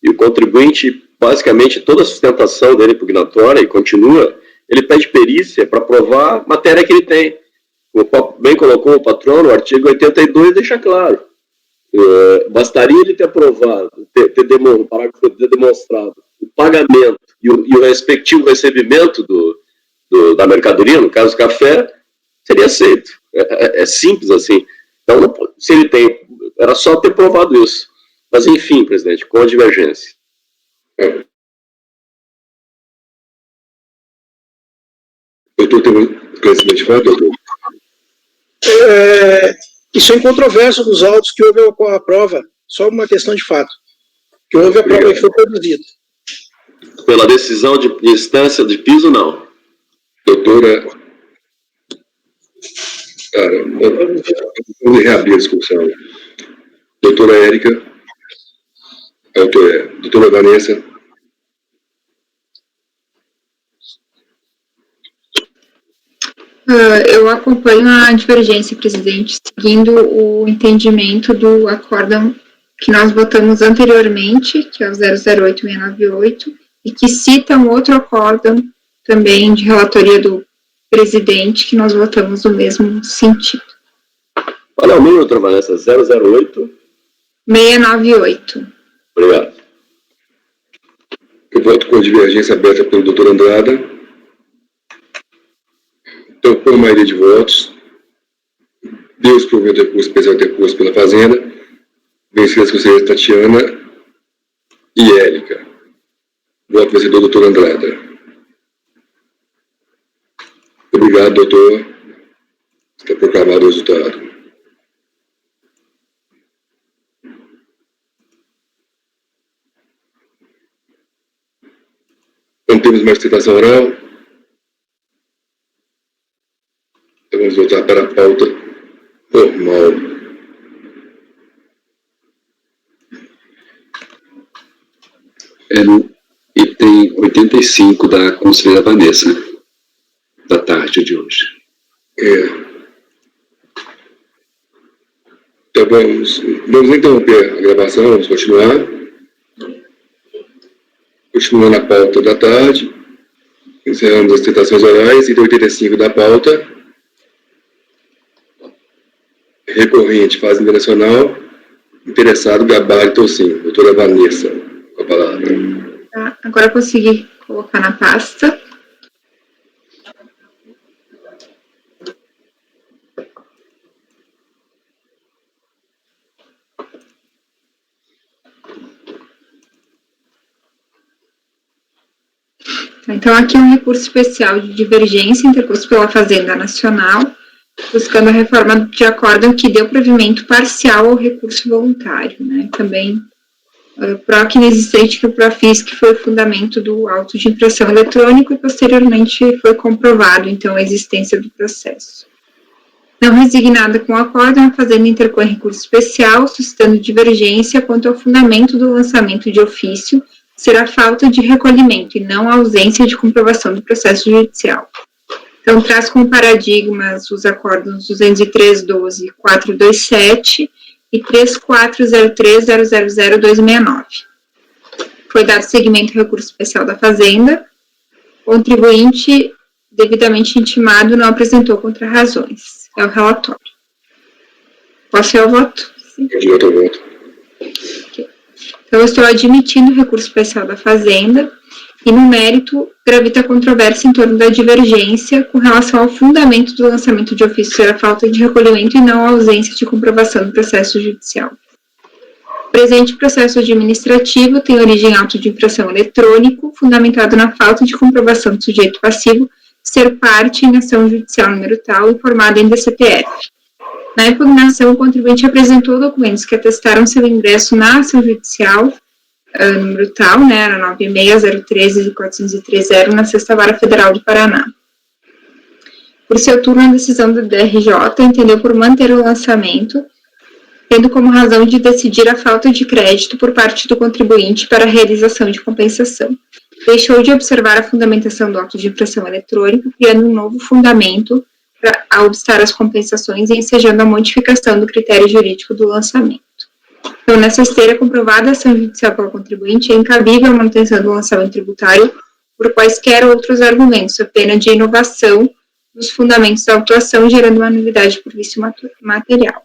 e o contribuinte, basicamente, toda a sustentação dele impugnatória e continua, ele pede perícia para provar a matéria que ele tem. Como bem colocou o patrono, o artigo 82 deixa claro. Bastaria ele ter provado, o parágrafo ter demonstrado o pagamento e o respectivo recebimento da mercadoria, no caso café, seria aceito. É simples assim. Então, se ele tem, era só ter provado isso. Mas, enfim, presidente, com a divergência. Doutor, tem um esclarecimento de fato, doutor? Isso é incontroverso dos autos que houve a prova, só uma questão de fato. Que houve a prova que foi produzida. Pela decisão de instância de piso, não. Doutora. Cara, vamos reabrir a discussão. Doutora Érica. Doutora Vanessa. Eu acompanho a divergência, presidente, seguindo o entendimento do acórdão que nós votamos anteriormente, que é o 008698, e que cita um outro acórdão também de relatoria do presidente, que nós votamos no mesmo sentido. Qual é o número, doutora Vanessa? 008? 698. Obrigado. Eu voto com a divergência aberta pelo doutor Andrada. Então, por maioria de votos, Deus provimento recurso especial interposto pela Fazenda, vencidas as conselheiras Tatiana e Érica. Voto vencedor, doutor Andrada. Obrigado, doutor. Está proclamado o resultado. Não temos mais citação oral. Então vamos voltar para a pauta formal. No item 85 da conselheira Vanessa, da tarde de hoje. Então vamos interromper a gravação, vamos continuar. Continuando a pauta da tarde, encerramos as citações orais, item 85 da pauta. Recorrente, Fazenda Nacional, interessado, Gabari Tocinho. Doutora Vanessa, com a palavra. Tá, agora eu consegui colocar na pasta. Então, aqui um recurso especial de divergência interposto pela Fazenda Nacional, buscando a reforma de acórdão que deu provimento parcial ao recurso voluntário, né? Também PROC inexistente que o PROFIS, que foi o fundamento do auto de infração eletrônico e posteriormente foi comprovado, então, a existência do processo. Não resignada com o acórdão, a Fazenda interpõe recurso especial, suscitando divergência quanto ao fundamento do lançamento de ofício, será falta de recolhimento e não a ausência de comprovação do processo judicial. Então, traz como paradigmas os acórdãos 203.12 427 e 3403.000.269. Foi dado seguimento ao recurso especial da Fazenda. O contribuinte devidamente intimado não apresentou contrarrazões. É o relatório. Posso ir ao voto? Sim. Pode ir ao voto. Okay. Então, eu estou admitindo o recurso especial da Fazenda e, no mérito, gravita a controvérsia em torno da divergência com relação ao fundamento do lançamento de ofício ser a falta de recolhimento e não a ausência de comprovação do processo judicial. O presente processo administrativo tem origem em auto de infração eletrônico, fundamentado na falta de comprovação do sujeito passivo ser parte em ação judicial número tal, informada em DCPF. Na impugnação, o contribuinte apresentou documentos que atestaram seu ingresso na ação judicial, número tal, né, era 96013-430, na Sexta Vara Federal do Paraná. Por seu turno, a decisão do DRJ entendeu por manter o lançamento, tendo como razão de decidir a falta de crédito por parte do contribuinte para a realização de compensação. Deixou de observar a fundamentação do auto de infração eletrônica, criando um novo fundamento para obstar as compensações e ensejando a modificação do critério jurídico do lançamento. Então, nessa esteira, comprovada a ação judicial pelo contribuinte, é incabível a manutenção do lançamento tributário por quaisquer outros argumentos, a pena de inovação dos fundamentos da autuação, gerando uma nulidade por vício material.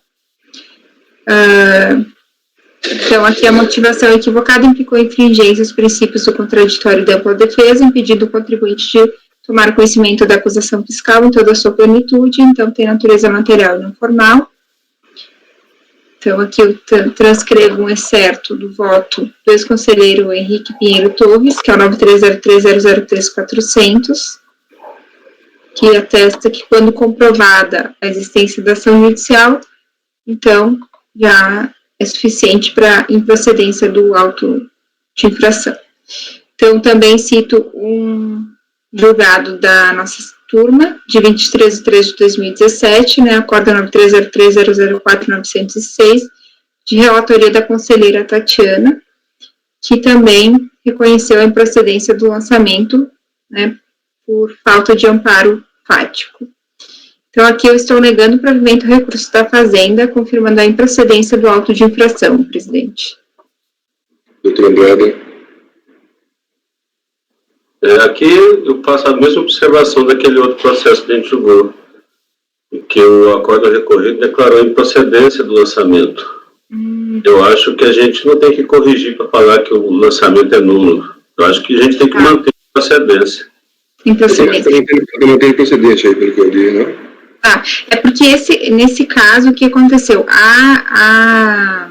Então, aqui a motivação equivocada implicou infringência aos princípios do contraditório e da ampla defesa, impedindo o contribuinte de tomar conhecimento da acusação fiscal em toda a sua plenitude, então tem natureza material e não formal. Então, aqui eu transcrevo um excerto do voto do ex-conselheiro Henrique Pinheiro Torres, que é o 9303003400, que atesta que, quando comprovada a existência da ação judicial, então, já é suficiente para improcedência do auto de infração. Então, também cito um julgado da nossa turma, de 23 de 3 de 2017, né, acordo 9303004906, de relatoria da conselheira Tatiana, que também reconheceu a improcedência do lançamento, né, por falta de amparo fático. Então, aqui eu estou negando o provimento do recurso da Fazenda, confirmando a improcedência do auto de infração, presidente. Doutor Andrada. Aqui eu faço a mesma observação daquele outro processo que a gente julgou, que o acordo recorrido declarou a improcedência do lançamento. Eu acho que a gente não tem que corrigir para falar que o lançamento é nulo. Eu acho que a gente tem que manter a procedência. Improcedência. Eu não tenho procedente aí, pelo que eu li, não? É porque nesse caso, o que aconteceu? A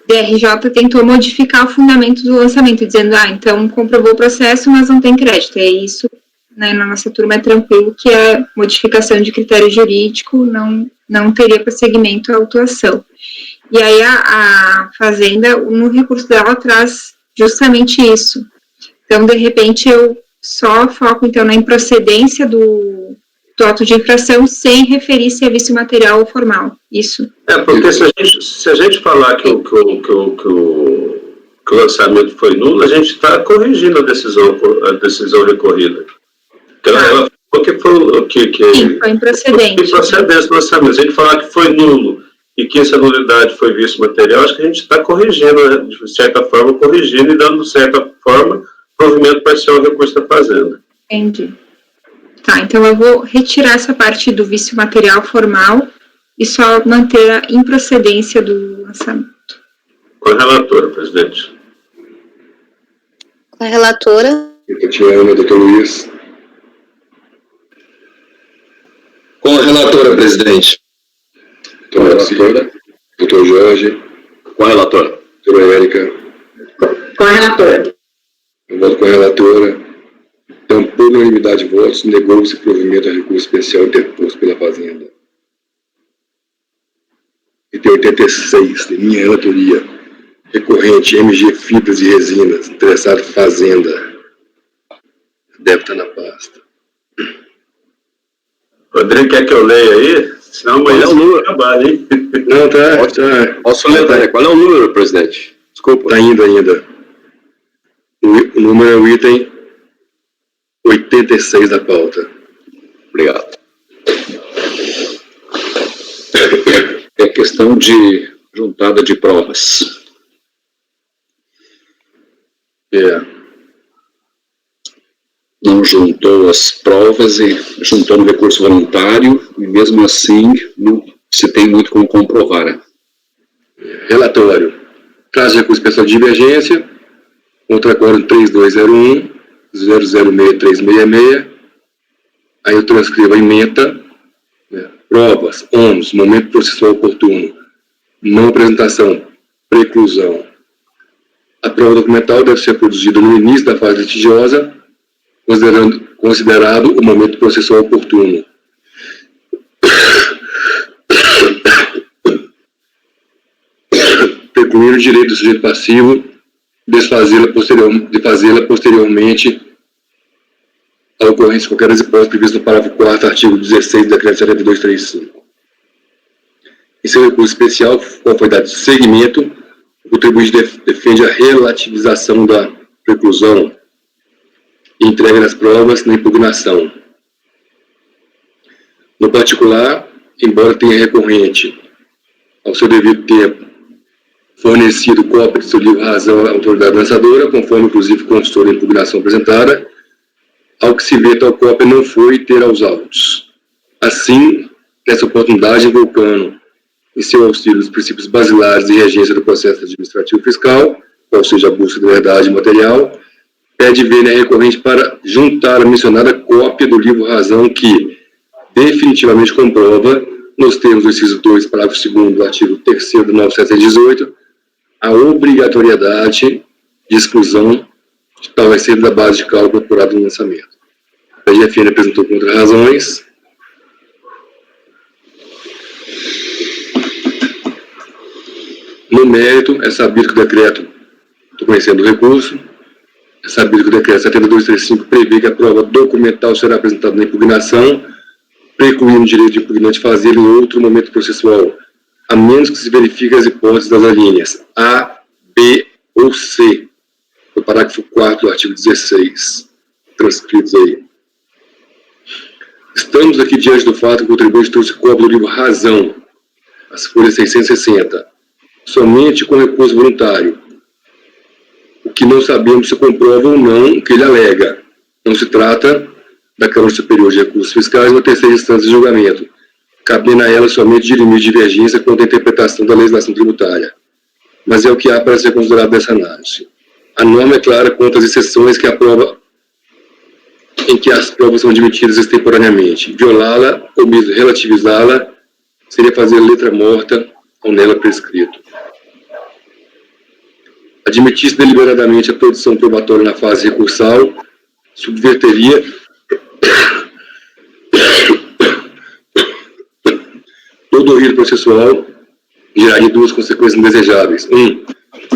DRJ tentou modificar o fundamento do lançamento, dizendo, então comprovou o processo, mas não tem crédito. É isso, né, na nossa turma é tranquilo que a modificação de critério jurídico não teria prosseguimento à autuação. E aí a Fazenda, no recurso dela, traz justamente isso. Então, de repente, eu só foco, então, na improcedência do auto de infração sem referir-se a vício material ou formal. Isso. Porque se a gente falar que que o lançamento foi nulo, a gente está corrigindo a decisão recorrida. Então, ela falou que foi Sim, foi improcedente. Improcedência do lançamento. Se a gente falar que foi nulo e que essa nulidade foi vício material, acho que a gente está corrigindo, né, de certa forma, corrigindo e dando, de certa forma, provimento parcial ao recurso da Fazenda. Entendi. Tá, então eu vou retirar essa parte do vício material formal e só manter a improcedência do lançamento. Com a relatora, presidente. Com a relatora. Tatiana, doutor Luiz. Com a relatora, presidente. Com a relatora. Doutor Jorge. Com a relatora. Doutora Érica. Com a relatora. Eu voto com a relatora. Então, por unanimidade de votos, negou-se provimento a recurso especial interposto pela Fazenda. Item 86, de minha relatoria. Recorrente MG Fibras e Resinas, interessado Fazenda. Deve estar na pasta. Rodrigo, quer que eu leia aí? Senão amanhã é o número? Trabalho, hein? Não, tá. Posso ler, qual é o número, presidente? Desculpa. Tá indo ainda. O número é o item 86 da pauta. Obrigado. É questão de juntada de provas. Não juntou as provas e juntou no recurso voluntário, e mesmo assim não se tem muito como comprovar. Né? Relatório. Traz recurso especial de divergência, contra acórdão 3201, 006366. Aí eu transcrevo a ementa. Provas, ônus, momento processual oportuno, não apresentação, preclusão. A prova documental deve ser produzida no início da fase litigiosa, considerado o momento processual oportuno. Precluir o direito do sujeito passivo de fazê-la posteriormente a ocorrência de qualquer das hipóteses previstas no parágrafo 4º, artigo 16 do decreto 7235. Em seu recurso especial, qual foi dado seguimento, o contribuinte defende a relativização da preclusão e entrega das provas na impugnação. No particular, embora tenha recorrente, ao seu devido tempo, fornecido cópia de seu livro Razão à autoridade lançadora, conforme inclusive constou da impugnação apresentada, ao que se vê, tal cópia não foi ter aos autos. Assim, nessa oportunidade, invocando em seu auxílio os princípios basilares de regência do processo administrativo fiscal, qual seja a busca de verdade material, pede vênia recorrente para juntar a mencionada cópia do livro Razão que definitivamente comprova, nos termos do inciso 2, parágrafo 2º do artigo 3º do 9718, a obrigatoriedade de exclusão de tal receita da base de cálculo apurado no lançamento. A GFN apresentou contra-razões. No mérito, é sabido que o decreto, estou conhecendo o recurso, é sabido que o decreto 7235 prevê que a prova documental será apresentada na impugnação, precluindo o direito de impugnante fazer em outro momento processual, a menos que se verifique as hipóteses das alíneas A, B ou C, no parágrafo 4º do artigo 16, transcritos aí. Estamos aqui diante do fato que o contribuinte trouxe cópia do livro Razão, as folhas 660, somente com recurso voluntário, o que não sabemos se comprova ou não o que ele alega. Não se trata da Câmara Superior de Recursos Fiscais ou terceira instância de julgamento, cabendo a ela somente dirimir divergência quanto à interpretação da legislação tributária. Mas é o que há para ser considerado nessa análise. A norma é clara quanto às exceções em que as provas são admitidas extemporaneamente. Violá-la ou mesmo relativizá-la seria fazer letra morta ao nela prescrito. Admitir-se deliberadamente a produção probatória na fase recursal subverteria todo o rito processual e geraria duas consequências indesejáveis.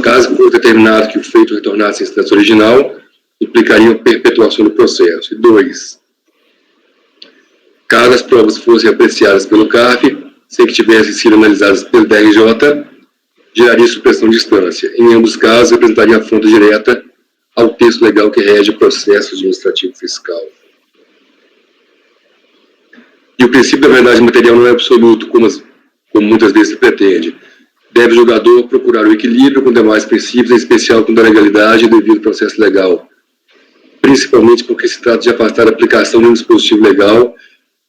Caso for determinado que o feito retornasse à instância original, implicaria a perpetuação do processo. E 2. Caso as provas fossem apreciadas pelo CARF, sem que tivessem sido analisadas pelo DRJ, geraria supressão de instância. Em ambos os casos, representaria a afronta direta ao texto legal que rege o processo administrativo fiscal. E o princípio da verdade material não é absoluto, como muitas vezes se pretende. Deve o julgador procurar o equilíbrio com demais princípios, em especial com a legalidade devido ao processo legal, principalmente porque se trata de afastar a aplicação de um dispositivo legal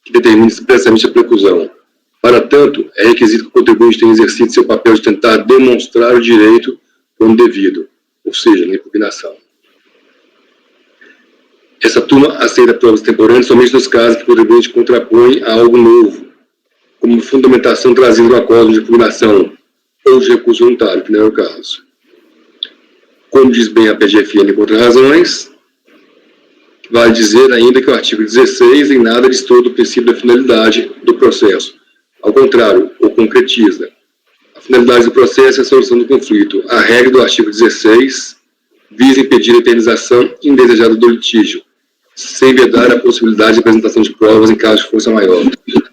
que determine expressamente a preclusão. Para tanto, é requisito que o contribuinte tenha exercido seu papel de tentar demonstrar o direito como devido, ou seja, na impugnação. Essa turma aceita provas temporâneas somente nos casos que o contribuinte contrapõe a algo novo, como fundamentação trazida no acordo de impugnação ou de recurso voluntário, que não é o caso. Como diz bem a PGFN contra razões, vale dizer ainda que o artigo 16 em nada diz todo o princípio da finalidade do processo. Ao contrário, o concretiza. A finalidade do processo é a solução do conflito. A regra do artigo 16 visa impedir a eternização indesejada do litígio, sem vedar a possibilidade de apresentação de provas em caso de força maior.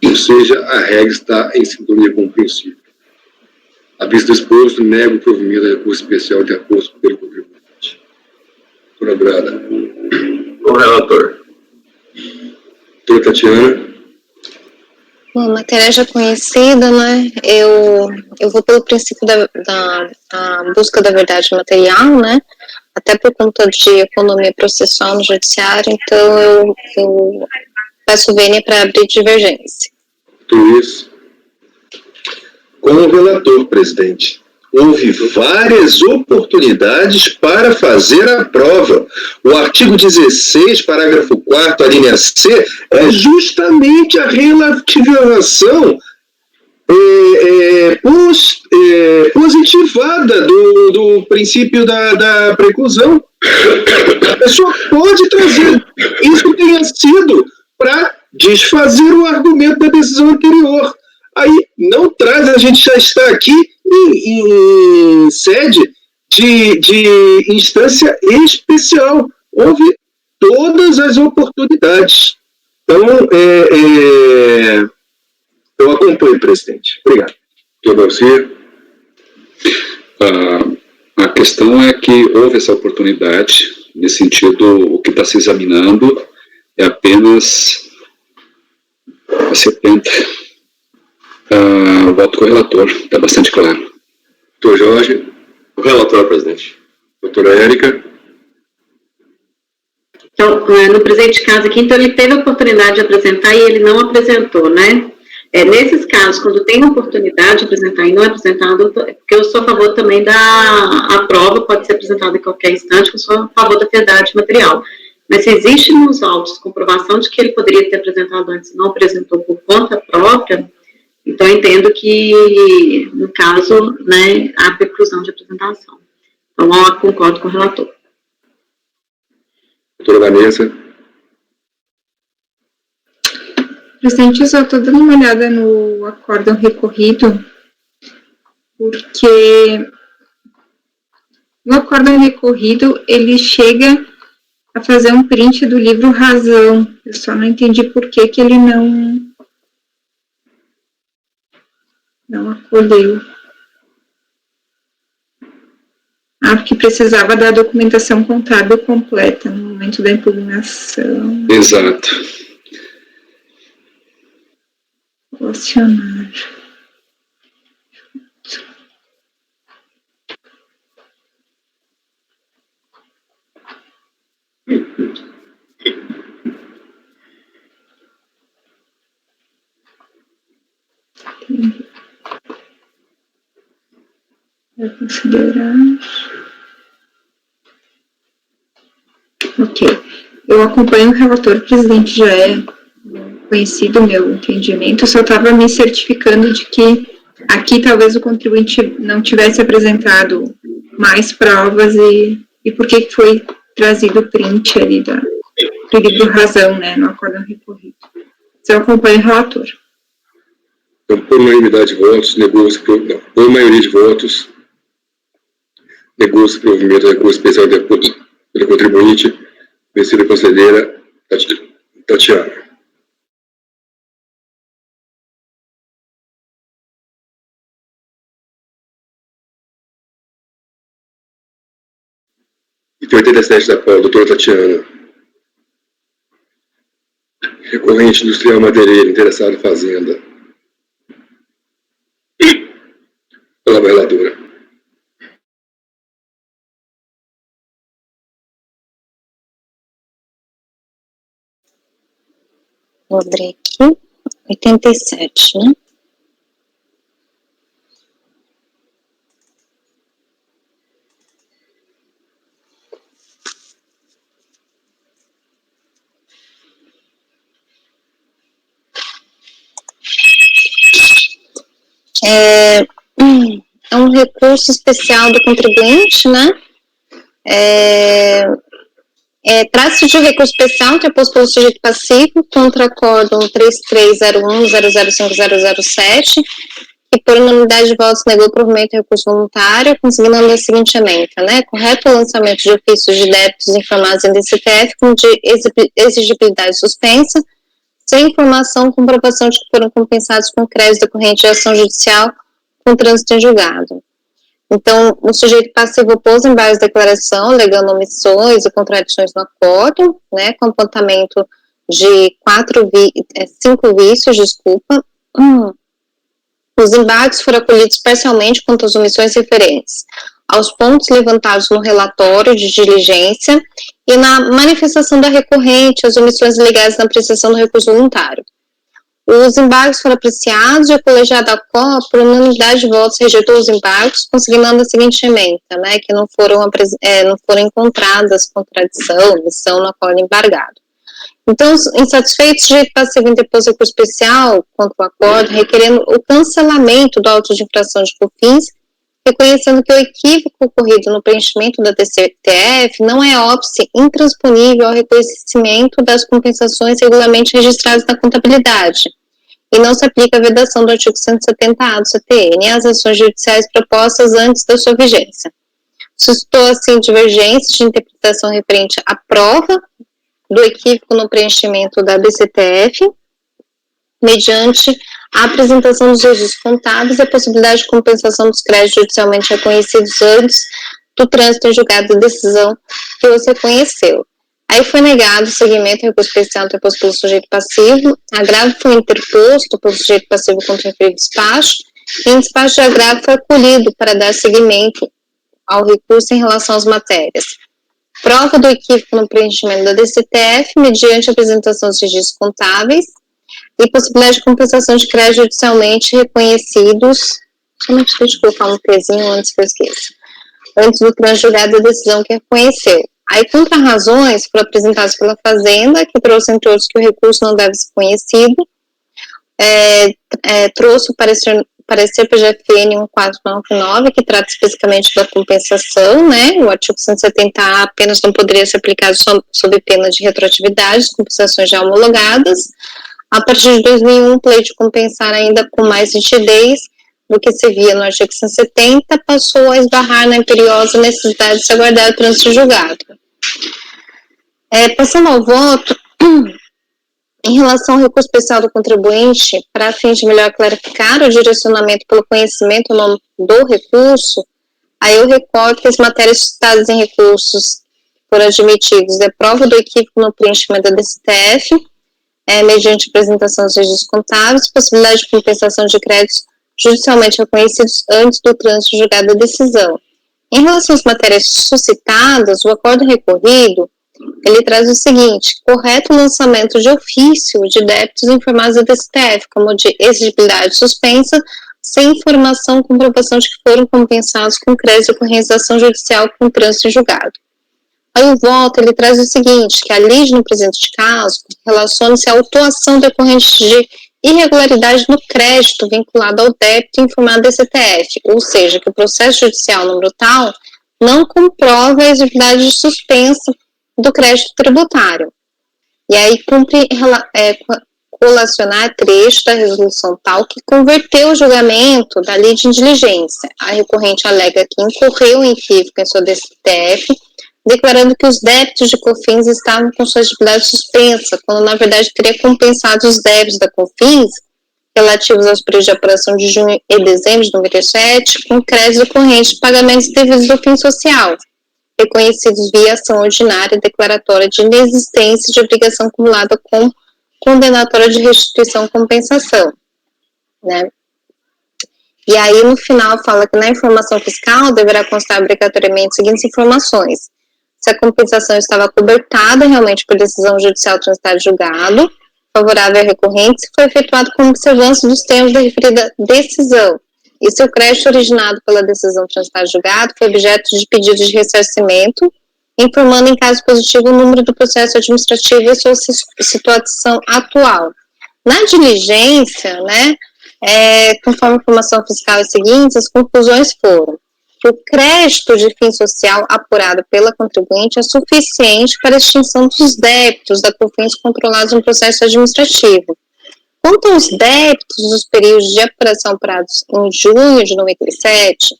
Ou seja, a regra está em sintonia com o princípio. À vista do exposto, nego o provimento de recurso especial interposto pelo contribuinte. Doutora Brada. O relator. Doutora Tatiana. Bom, a matéria já conhecida, né? Eu vou pelo princípio da busca da verdade material, né? Até por conta de economia processual no judiciário, então eu peço vênia para abrir divergência. Luiz. Com o relator, presidente, houve várias oportunidades para fazer a prova. O artigo 16, parágrafo 4º, a linha C, é justamente a relativização positivada do princípio da preclusão. A pessoa pode trazer, isso tenha sido para desfazer o argumento da decisão anterior. Aí não traz, a gente já está aqui em sede de instância especial. Houve todas as oportunidades. Então, eu acompanho, presidente. Obrigado. Doutor Garcia. A questão é que houve essa oportunidade, nesse sentido, o que está se examinando é apenas a 70. Voto com o relator, está bastante claro. Doutor Jorge. O relator, presidente. Doutora Érica. Então, no presente caso aqui, então ele teve a oportunidade de apresentar e ele não apresentou, né? Nesses casos, quando tem a oportunidade de apresentar e não é apresentado, porque eu sou a favor também a prova pode ser apresentada em qualquer instante, eu sou a favor da verdade material. Mas se existe nos autos comprovação de que ele poderia ter apresentado antes e não apresentou por conta própria, então eu entendo que, no caso, né, há preclusão de apresentação. Então, eu concordo com o relator. Doutora Vanessa. Presidente, eu só estou dando uma olhada no acórdão recorrido, porque no acórdão recorrido ele chega a fazer um print do livro Razão. Eu só não entendi por que ele não acolheu. Porque precisava da documentação contábil completa no momento da impugnação. Exato. Relacionar. Vai considerar. Ok. Eu acompanho o relator, o presidente já é conhecido o meu entendimento, eu só estava me certificando de que aqui talvez o contribuinte não tivesse apresentado mais provas e por que foi trazido o print ali do livro Razão, né, no acórdão recorrido. Eu acompanho o relator. Então, por unanimidade de votos, por maioria de votos, negou-se o provimento do recurso especial pelo contribuinte, vencida a conselheira Tatiana. Item 87 da pauta, doutora Tatiana. Recorrente industrial madeireiro interessado em fazenda. Palavra relatora. Vou abrir aqui. 87, né? É um recurso especial do contribuinte, né? Trata-se de um recurso especial interposto pelo sujeito passivo contra acórdão 3301.005.007, que por unanimidade de votos negou o provimento do recurso voluntário, conseguindo a seguinte ementa, né? Correto o lançamento de ofícios de débitos informados em DCTF como de exigibilidade suspensa, sem informação ou comprovação de que foram compensados com crédito decorrente de ação judicial com trânsito em julgado. Então, o sujeito passivo opôs em base de declaração, alegando omissões e contradições no acordo, né, com apontamento de 5 vícios, Os embargos foram acolhidos parcialmente quanto às omissões referentes aos pontos levantados no relatório de diligência e na manifestação da recorrente, as omissões ligadas na apreciação do recurso voluntário. Os embargos foram apreciados e o colegiado da COP, por unanimidade de votos, rejeitou os embargos, consignando a seguinte ementa, né, que não foram encontradas contradição, omissão no acordo embargado. Então, insatisfeito, o sujeito passivo interpôs recurso especial contra o acordo, requerendo o cancelamento do auto de infração de COFINS, reconhecendo que o equívoco ocorrido no preenchimento da DCTF não é óbice intransponível ao reconhecimento das compensações regularmente registradas na contabilidade, e não se aplica a vedação do artigo 170A do CTN às ações judiciais propostas antes da sua vigência. Suscitou, assim, divergências de interpretação referente à prova do equívoco no preenchimento da DCTF, mediante a apresentação dos registros contábeis e a possibilidade de compensação dos créditos judicialmente reconhecidos antes do trânsito em julgado de decisão que você conheceu. Aí foi negado o seguimento ao recurso especial interposto pelo sujeito passivo, agravo foi interposto pelo sujeito passivo contra o referido despacho, e em despacho de agravo foi acolhido para dar seguimento ao recurso em relação às matérias. Prova do equívoco no preenchimento da DCTF, mediante a apresentação dos registros contábeis, e possibilidade de compensação de créditos judicialmente reconhecidos, somente deixa eu colocar um pezinho antes que eu esqueça, antes do trânsito julgado da decisão que reconheceu. Aí, contra-razões foram apresentadas pela Fazenda, que trouxe, entre outros, que o recurso não deve ser conhecido, trouxe o parecer PGFN 1499, que trata especificamente da compensação, né, o artigo 170A apenas não poderia ser aplicado sob pena de retroatividade, as compensações já homologadas. A partir de 2001, o pleito de compensar ainda com mais nitidez do que se via no artigo 170, passou a esbarrar na imperiosa necessidade de se aguardar o trânsito julgado. Passando ao voto, em relação ao recurso especial do contribuinte, para fim de melhor clarificar o direcionamento pelo conhecimento do recurso, aí eu recordo que as matérias citadas em recursos foram admitidos de prova do equívoco no preenchimento da DCTF, mediante apresentação dos registros contábeis, possibilidade de compensação de créditos judicialmente reconhecidos antes do trânsito julgado da decisão. Em relação às matérias suscitadas, o acordo recorrido, ele traz o seguinte: correto o lançamento de ofício de débitos informados da DCTF, como de exigibilidade suspensa, sem informação ou comprovação de que foram compensados com crédito decorrentes da ação judicial com trânsito em julgado. Aí o voto, ele traz o seguinte, que a lide no presente caso relaciona-se à autuação decorrente de irregularidade no crédito vinculado ao débito informado da DCTF, ou seja, que o processo judicial número tal não comprova a exigibilidade suspensa do crédito tributário. E aí cumpre colacionar trecho da resolução tal que converteu o julgamento da lide em diligência. A recorrente alega que incorreu em equívoco em sua DCTF, declarando que os débitos de COFINS estavam com sua exigibilidade suspensa, quando na verdade teria compensado os débitos da COFINS relativos aos períodos de apuração de junho e dezembro de 2007, com crédito decorrente de pagamentos devidos do fim social. reconhecidos via ação ordinária declaratória de inexistência de obrigação acumulada com condenatória de restituição ou compensação, né? E aí, no final, fala que na informação fiscal deverá constar obrigatoriamente as seguintes informações: se a compensação estava cobertada realmente por decisão judicial transitada julgado, favorável a recorrente, se foi efetuado com observância dos termos da referida decisão, e se o crédito originado pela decisão transitada julgado foi objeto de pedido de ressarcimento, informando em caso positivo o número do processo administrativo e a sua situação atual. Na diligência, né, conforme a informação fiscal seguinte, as conclusões foram que o crédito de fim social apurado pela contribuinte é suficiente para a extinção dos débitos da COFINS controlados no processo administrativo. Quanto aos débitos dos períodos de apuração apurados em junho de 97,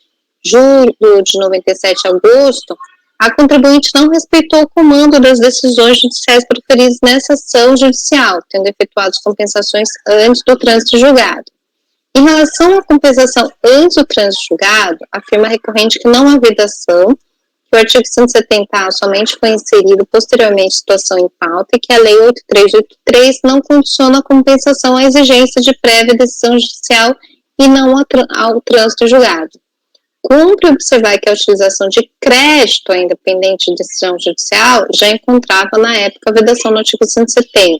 julho de 97 e agosto, a contribuinte não respeitou o comando das decisões judiciais proferidas nessa ação judicial, tendo efetuado as compensações antes do trânsito julgado. Em relação à compensação antes do trânsito julgado, afirma a recorrente que não há vedação, que o artigo 170A somente foi inserido posteriormente à situação em pauta e que a Lei 8383 não condiciona a compensação à exigência de prévia decisão judicial e não ao trânsito julgado. Cumpre observar que a utilização de crédito ainda pendente de decisão judicial já encontrava na época a vedação no artigo 170.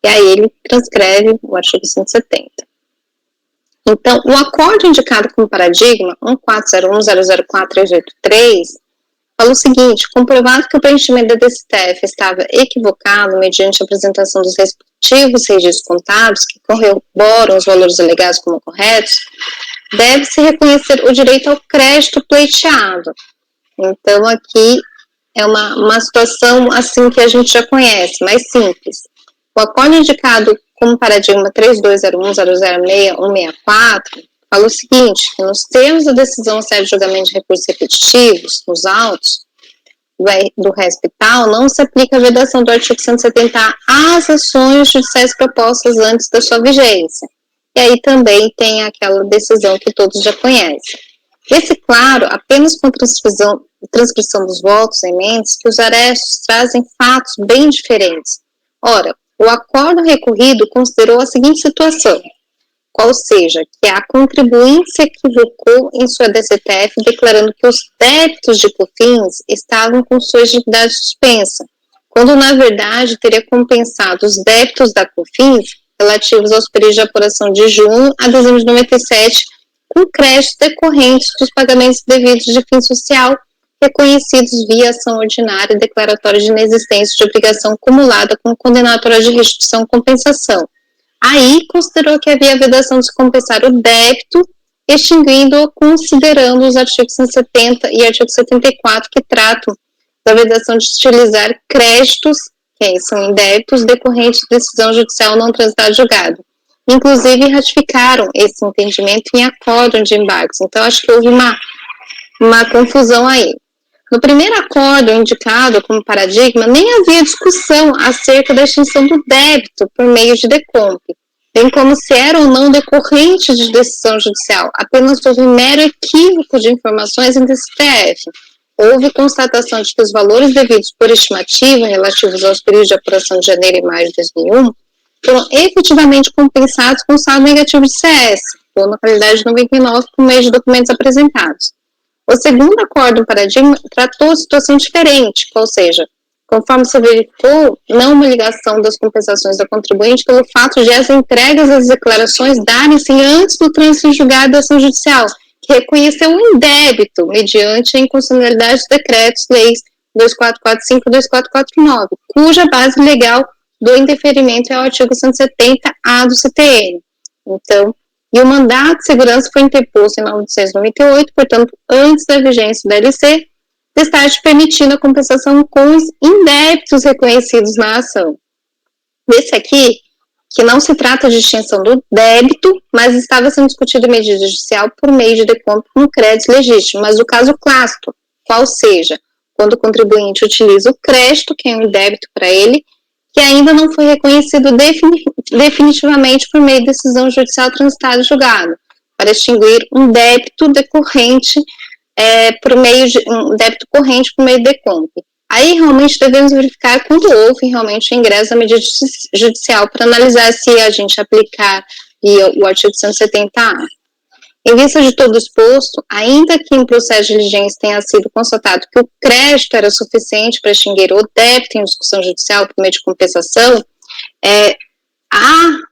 E aí ele transcreve o artigo 170. Então, o acordo indicado como paradigma, 1401004383, fala o seguinte: comprovado que o preenchimento da DSTF estava equivocado mediante a apresentação dos respectivos registros contábeis que corroboram os valores alegados como corretos, deve-se reconhecer o direito ao crédito pleiteado. Então, aqui é uma situação assim que a gente já conhece, mais simples. O acordo indicado como paradigma 3201006164 fala o seguinte: que nos termos da decisão sede de julgamento de recursos repetitivos, nos autos do RESP-TAL, não se aplica a vedação do artigo 170A às ações judiciais propostas antes da sua vigência. E aí também tem aquela decisão que todos já conhecem. Esse, claro, apenas com transcrição dos votos em mentes, que os arestos trazem fatos bem diferentes. Ora, o acordo recorrido considerou a seguinte situação, qual seja, que a contribuinte se equivocou em sua DSTF declarando que os débitos de COFINS estavam com sua atividade suspensa, quando na verdade teria compensado os débitos da COFINS relativos aos períodos de apuração de junho a dezembro de 97 com créditos decorrentes dos pagamentos devidos de fim social reconhecidos via ação ordinária declaratória de inexistência de obrigação acumulada com condenatória de restituição ou compensação. Aí, considerou que havia vedação de se compensar o débito, extinguindo-o considerando os artigos 170 e artigo 74, que tratam da vedação de utilizar créditos, que são em débitos, decorrentes de decisão judicial não transitada julgado. Inclusive, ratificaram esse entendimento em acórdão de embargos. Então, acho que houve uma confusão aí. No primeiro acordo indicado como paradigma, nem havia discussão acerca da extinção do débito por meio de decomp, bem como se era ou não decorrente de decisão judicial, apenas houve mero equívoco de informações em DSTF. Houve constatação de que os valores devidos por estimativa relativos aos períodos de apuração de janeiro e maio de 2001 foram efetivamente compensados com saldo negativo de CS, ou na qualidade de 99 por meio de documentos apresentados. O segundo acordo paradigma tratou situação diferente, ou seja, conforme se verificou, não uma ligação das compensações da contribuinte pelo fato de as entregas das declarações darem-se antes do trânsito julgado da ação judicial, que reconheceu o indébito mediante a inconstitucionalidade dos decretos, leis 2445 e 2449, cuja base legal do indeferimento é o artigo 170A do CTN. Então, e o mandato de segurança foi interposto em 1998, portanto, antes da vigência da LC, destaque permitindo a compensação com os indébitos reconhecidos na ação. Esse aqui, que não se trata de extinção do débito, mas estava sendo discutido em medida judicial por meio de decomp com crédito legítimo, mas o caso clássico, qual seja, quando o contribuinte utiliza o crédito, que é um débito para ele, que ainda não foi reconhecido definitivamente por meio de decisão judicial transitada e julgada, para extinguir um débito decorrente por meio de um débito corrente por meio do DECOMP. Aí realmente devemos verificar quando houve realmente o ingresso da medida judicial para analisar se a gente aplicar o artigo 170A. Em vista de todo exposto, ainda que em processo de diligência tenha sido constatado que o crédito era suficiente para extinguir o débito em discussão judicial por meio de compensação,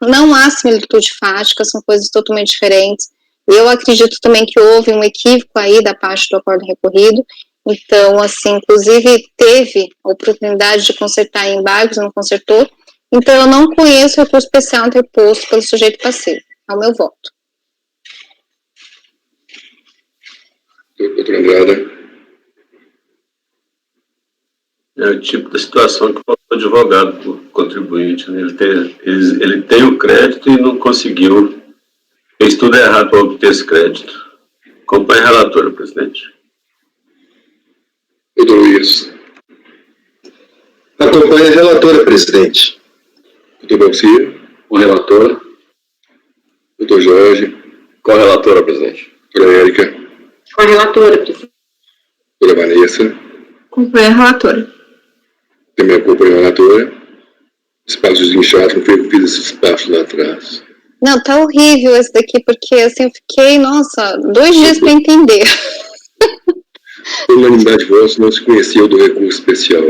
não há similitude fática, são coisas totalmente diferentes. Eu acredito também que houve um equívoco aí da parte do acordo recorrido, então, assim, inclusive teve a oportunidade de consertar embargos, não consertou, então eu não conheço o recurso especial interposto pelo sujeito passivo. É o meu voto. Doutora Andrada. É o tipo de situação que falta o advogado para o contribuinte, né? Ele tem o crédito e não conseguiu, fez tudo errado para obter esse crédito. Acompanhe a relatora, presidente. Doutor Luiz. Acompanhe a relatora, presidente. Doutor Balcia. Com a relatora. Doutor Jorge. Com a relatora, presidente. Doutora Érica. Com a relatora, presidente. Doutora Vanessa. Acompanho a relatora. Também acompanho a relatora. Espaços inchados, não foi eu que fiz esses espaços lá atrás. Não, tá horrível esse daqui, porque assim, eu fiquei, nossa, 2 dias para entender. Por unanimidade de votos, não se conhecia o do recurso especial.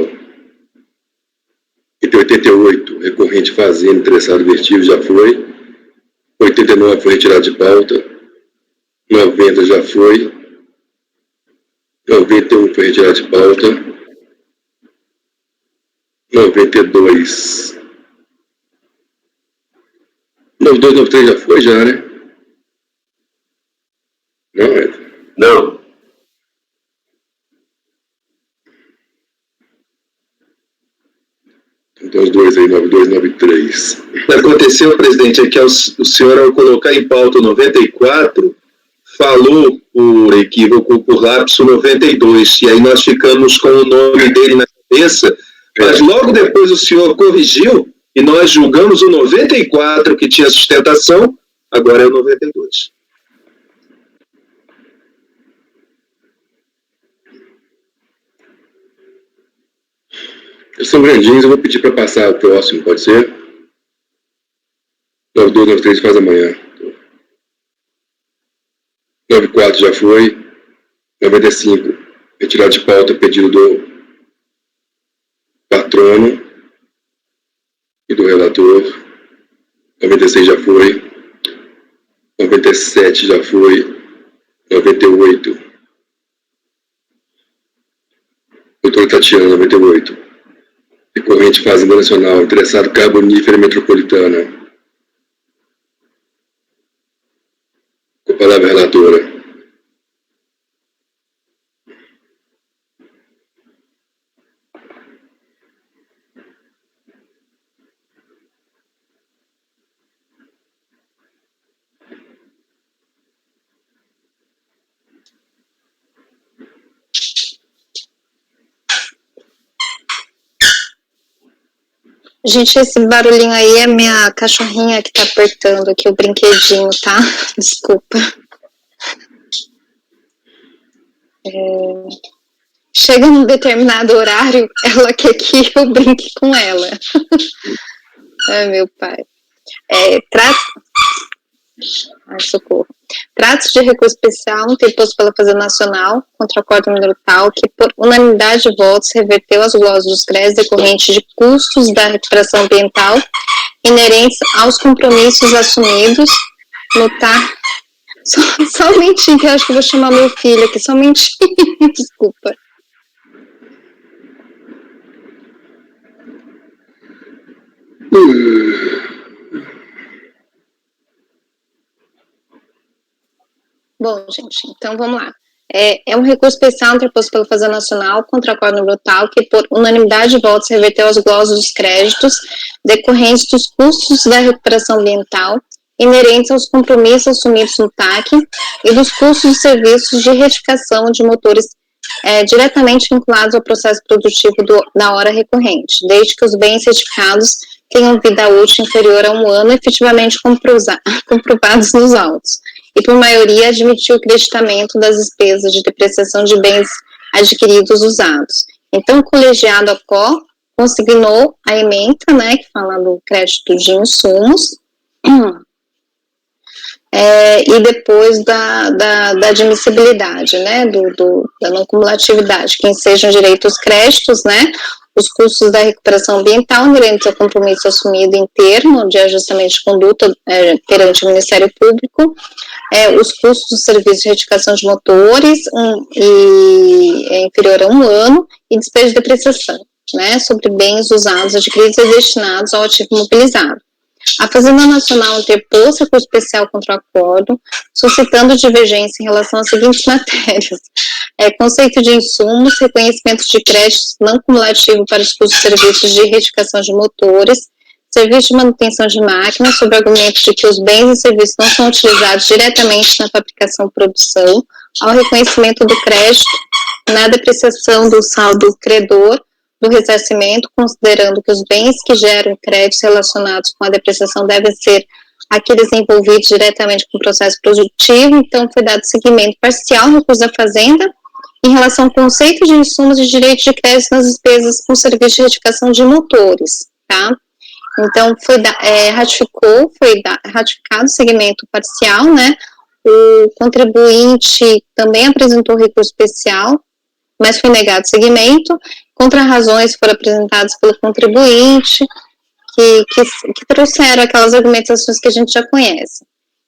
Item 88, recorrente fazenda, interessado vertido, já foi. 89 foi retirado de pauta. 90 já foi. 91 foi retirado de pauta. 92. 92, 93 já foi, já, né? Não, Edson? Não. Então os dois aí, 92 e 93. O que aconteceu, presidente, é que o senhor, ao colocar em pauta o 94, falou por equívoco, por lapso 92, e aí nós ficamos com o nome dele na cabeça, mas logo depois o senhor corrigiu e nós julgamos o 94, que tinha sustentação, agora é o 92. Eles são grandinhos, eu vou pedir para passar o próximo, pode ser? 92, 93 faz amanhã. 94 já foi. 95, retirado de pauta, pedido do patrono e do relator. 96 já foi. 97 já foi. 98. Doutora Tatiana, 98. Recorrente Fazenda Nacional, interessado carbonífera metropolitana. Com a palavra, relatora. Gente, esse barulhinho aí é minha cachorrinha que tá apertando aqui o brinquedinho, tá? Desculpa. Chega num determinado horário, ela quer que eu brinque com ela. Ai, meu pai. Socorro. Trata-se de recurso especial interposto pela Fazenda Nacional contra o Acordo Número Tal, que por unanimidade de votos reverteu as glosas dos créditos decorrentes de custos da recuperação ambiental inerentes aos compromissos assumidos no TAC. Só um minutinho, que eu acho que eu vou chamar meu filho aqui, só um minutinho, desculpa. Bom, gente, então vamos lá. É um recurso especial interposto pela Fazenda Nacional contra o Acordo Número Tal, que por unanimidade de votos reverteu as glosas dos créditos decorrentes dos custos da recuperação ambiental inerentes aos compromissos assumidos no TAC e dos custos de serviços de retificação de motores diretamente vinculados ao processo produtivo da hora recorrente, desde que os bens retificados tenham vida útil inferior a 1 ano efetivamente comprovados nos autos. e, por maioria, admitiu o creditamento das despesas de depreciação de bens adquiridos usados. Então, o colegiado ACO consignou a ementa, né, que fala do crédito de insumos, e depois da admissibilidade, né, da não cumulatividade, que ensejam direitos créditos, né, os custos da recuperação ambiental inerentes ao compromisso assumido em termo de ajustamento de conduta perante o Ministério Público, os custos do serviço de retificação de motores inferior a 1 ano e despesa de depreciação, né, sobre bens usados, adquiridos e destinados ao ativo mobilizado. A Fazenda Nacional interpôs recurso especial contra o acordo, suscitando divergência em relação às seguintes matérias: conceito de insumos, reconhecimento de créditos não cumulativo para os custos de serviços de retificação de motores, serviço de manutenção de máquinas, sob argumento de que os bens e serviços não são utilizados diretamente na fabricação e produção, ao reconhecimento do crédito na depreciação do saldo credor, do ressarcimento, considerando que os bens que geram créditos relacionados com a depreciação devem ser aqueles envolvidos diretamente com o processo produtivo. Então, foi dado seguimento parcial no recurso da Fazenda em relação ao conceito de insumos e direito de crédito nas despesas com serviço de retificação de motores, tá? Então, foi ratificado o segmento parcial, né? O contribuinte também apresentou recurso especial, mas foi negado segmento. Contrarrazões foram apresentadas pelo contribuinte, que trouxeram aquelas argumentações que a gente já conhece.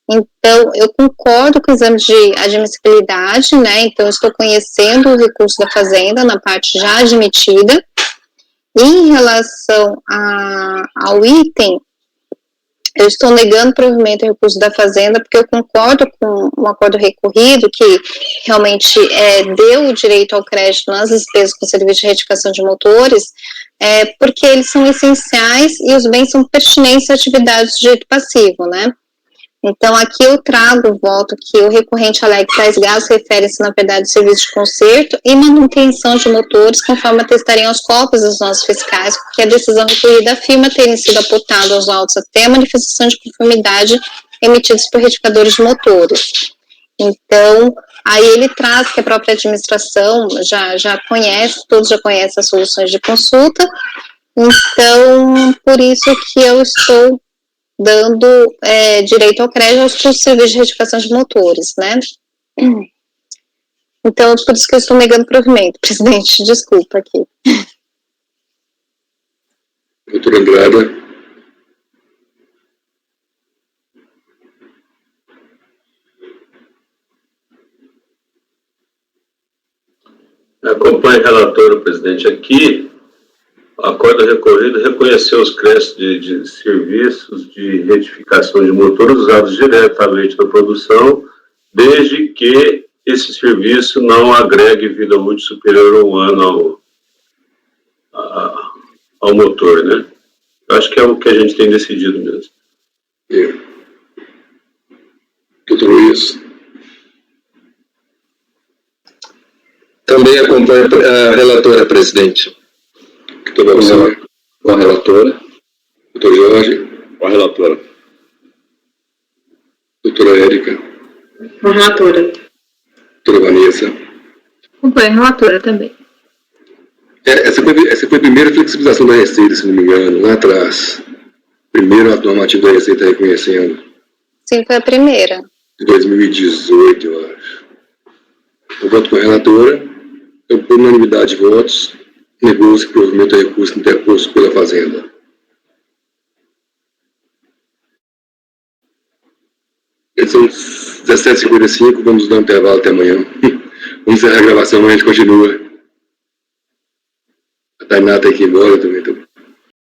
Então, eu concordo com o exame de admissibilidade, né? Então, estou conhecendo o recurso da Fazenda na parte já admitida. E em relação ao item, eu estou negando provimento ao recurso da Fazenda, porque eu concordo com o acordo recorrido, que realmente deu o direito ao crédito nas despesas com serviço de retificação de motores, porque eles são essenciais e os bens são pertinentes à atividade do direito passivo, né? Então, aqui eu trago o voto que o recorrente alega que tais gastos referem-se, na verdade, ao serviço de conserto e manutenção de motores, conforme atestariam as cópias das notas fiscais, porque a decisão recorrida afirma terem sido apontados aos autos até a manifestação de conformidade emitidos por retificadores de motores. Então, aí ele traz que a própria administração já conhece, todos já conhecem as soluções de consulta, então, por isso que eu estou dando direito ao crédito aos custos de serviço de retificação de motores, né? Então, por isso que eu estou negando provimento, presidente, desculpa aqui. Doutora Andrada. Acompanhe o relator, presidente. Aqui, o acordo recorrido reconheceu os créditos de serviços de retificação de motores usados diretamente na produção, desde que esse serviço não agregue vida útil superior a 1 ano ao motor, né? Eu acho que é o que a gente tem decidido mesmo. Doutor Luiz. Também acompanha a relatora, presidente. Com a relatora. Doutor Jorge. Com a relatora. Doutora Érica. Com a relatora. Doutora Vanessa. Acompanho a relatora também. Essa foi a primeira flexibilização da Receita, se não me engano, lá atrás. Primeiro ato normativo da Receita reconhecendo. Sim, foi a primeira. De 2018, eu acho. Eu voto com a relatora. Eu, por unanimidade de votos, negou-se provimento a recurso interposto pela Fazenda. São 17h55, vamos dar um intervalo até amanhã. Vamos encerrar a gravação, amanhã a gente continua. A Tainá tem que ir embora também.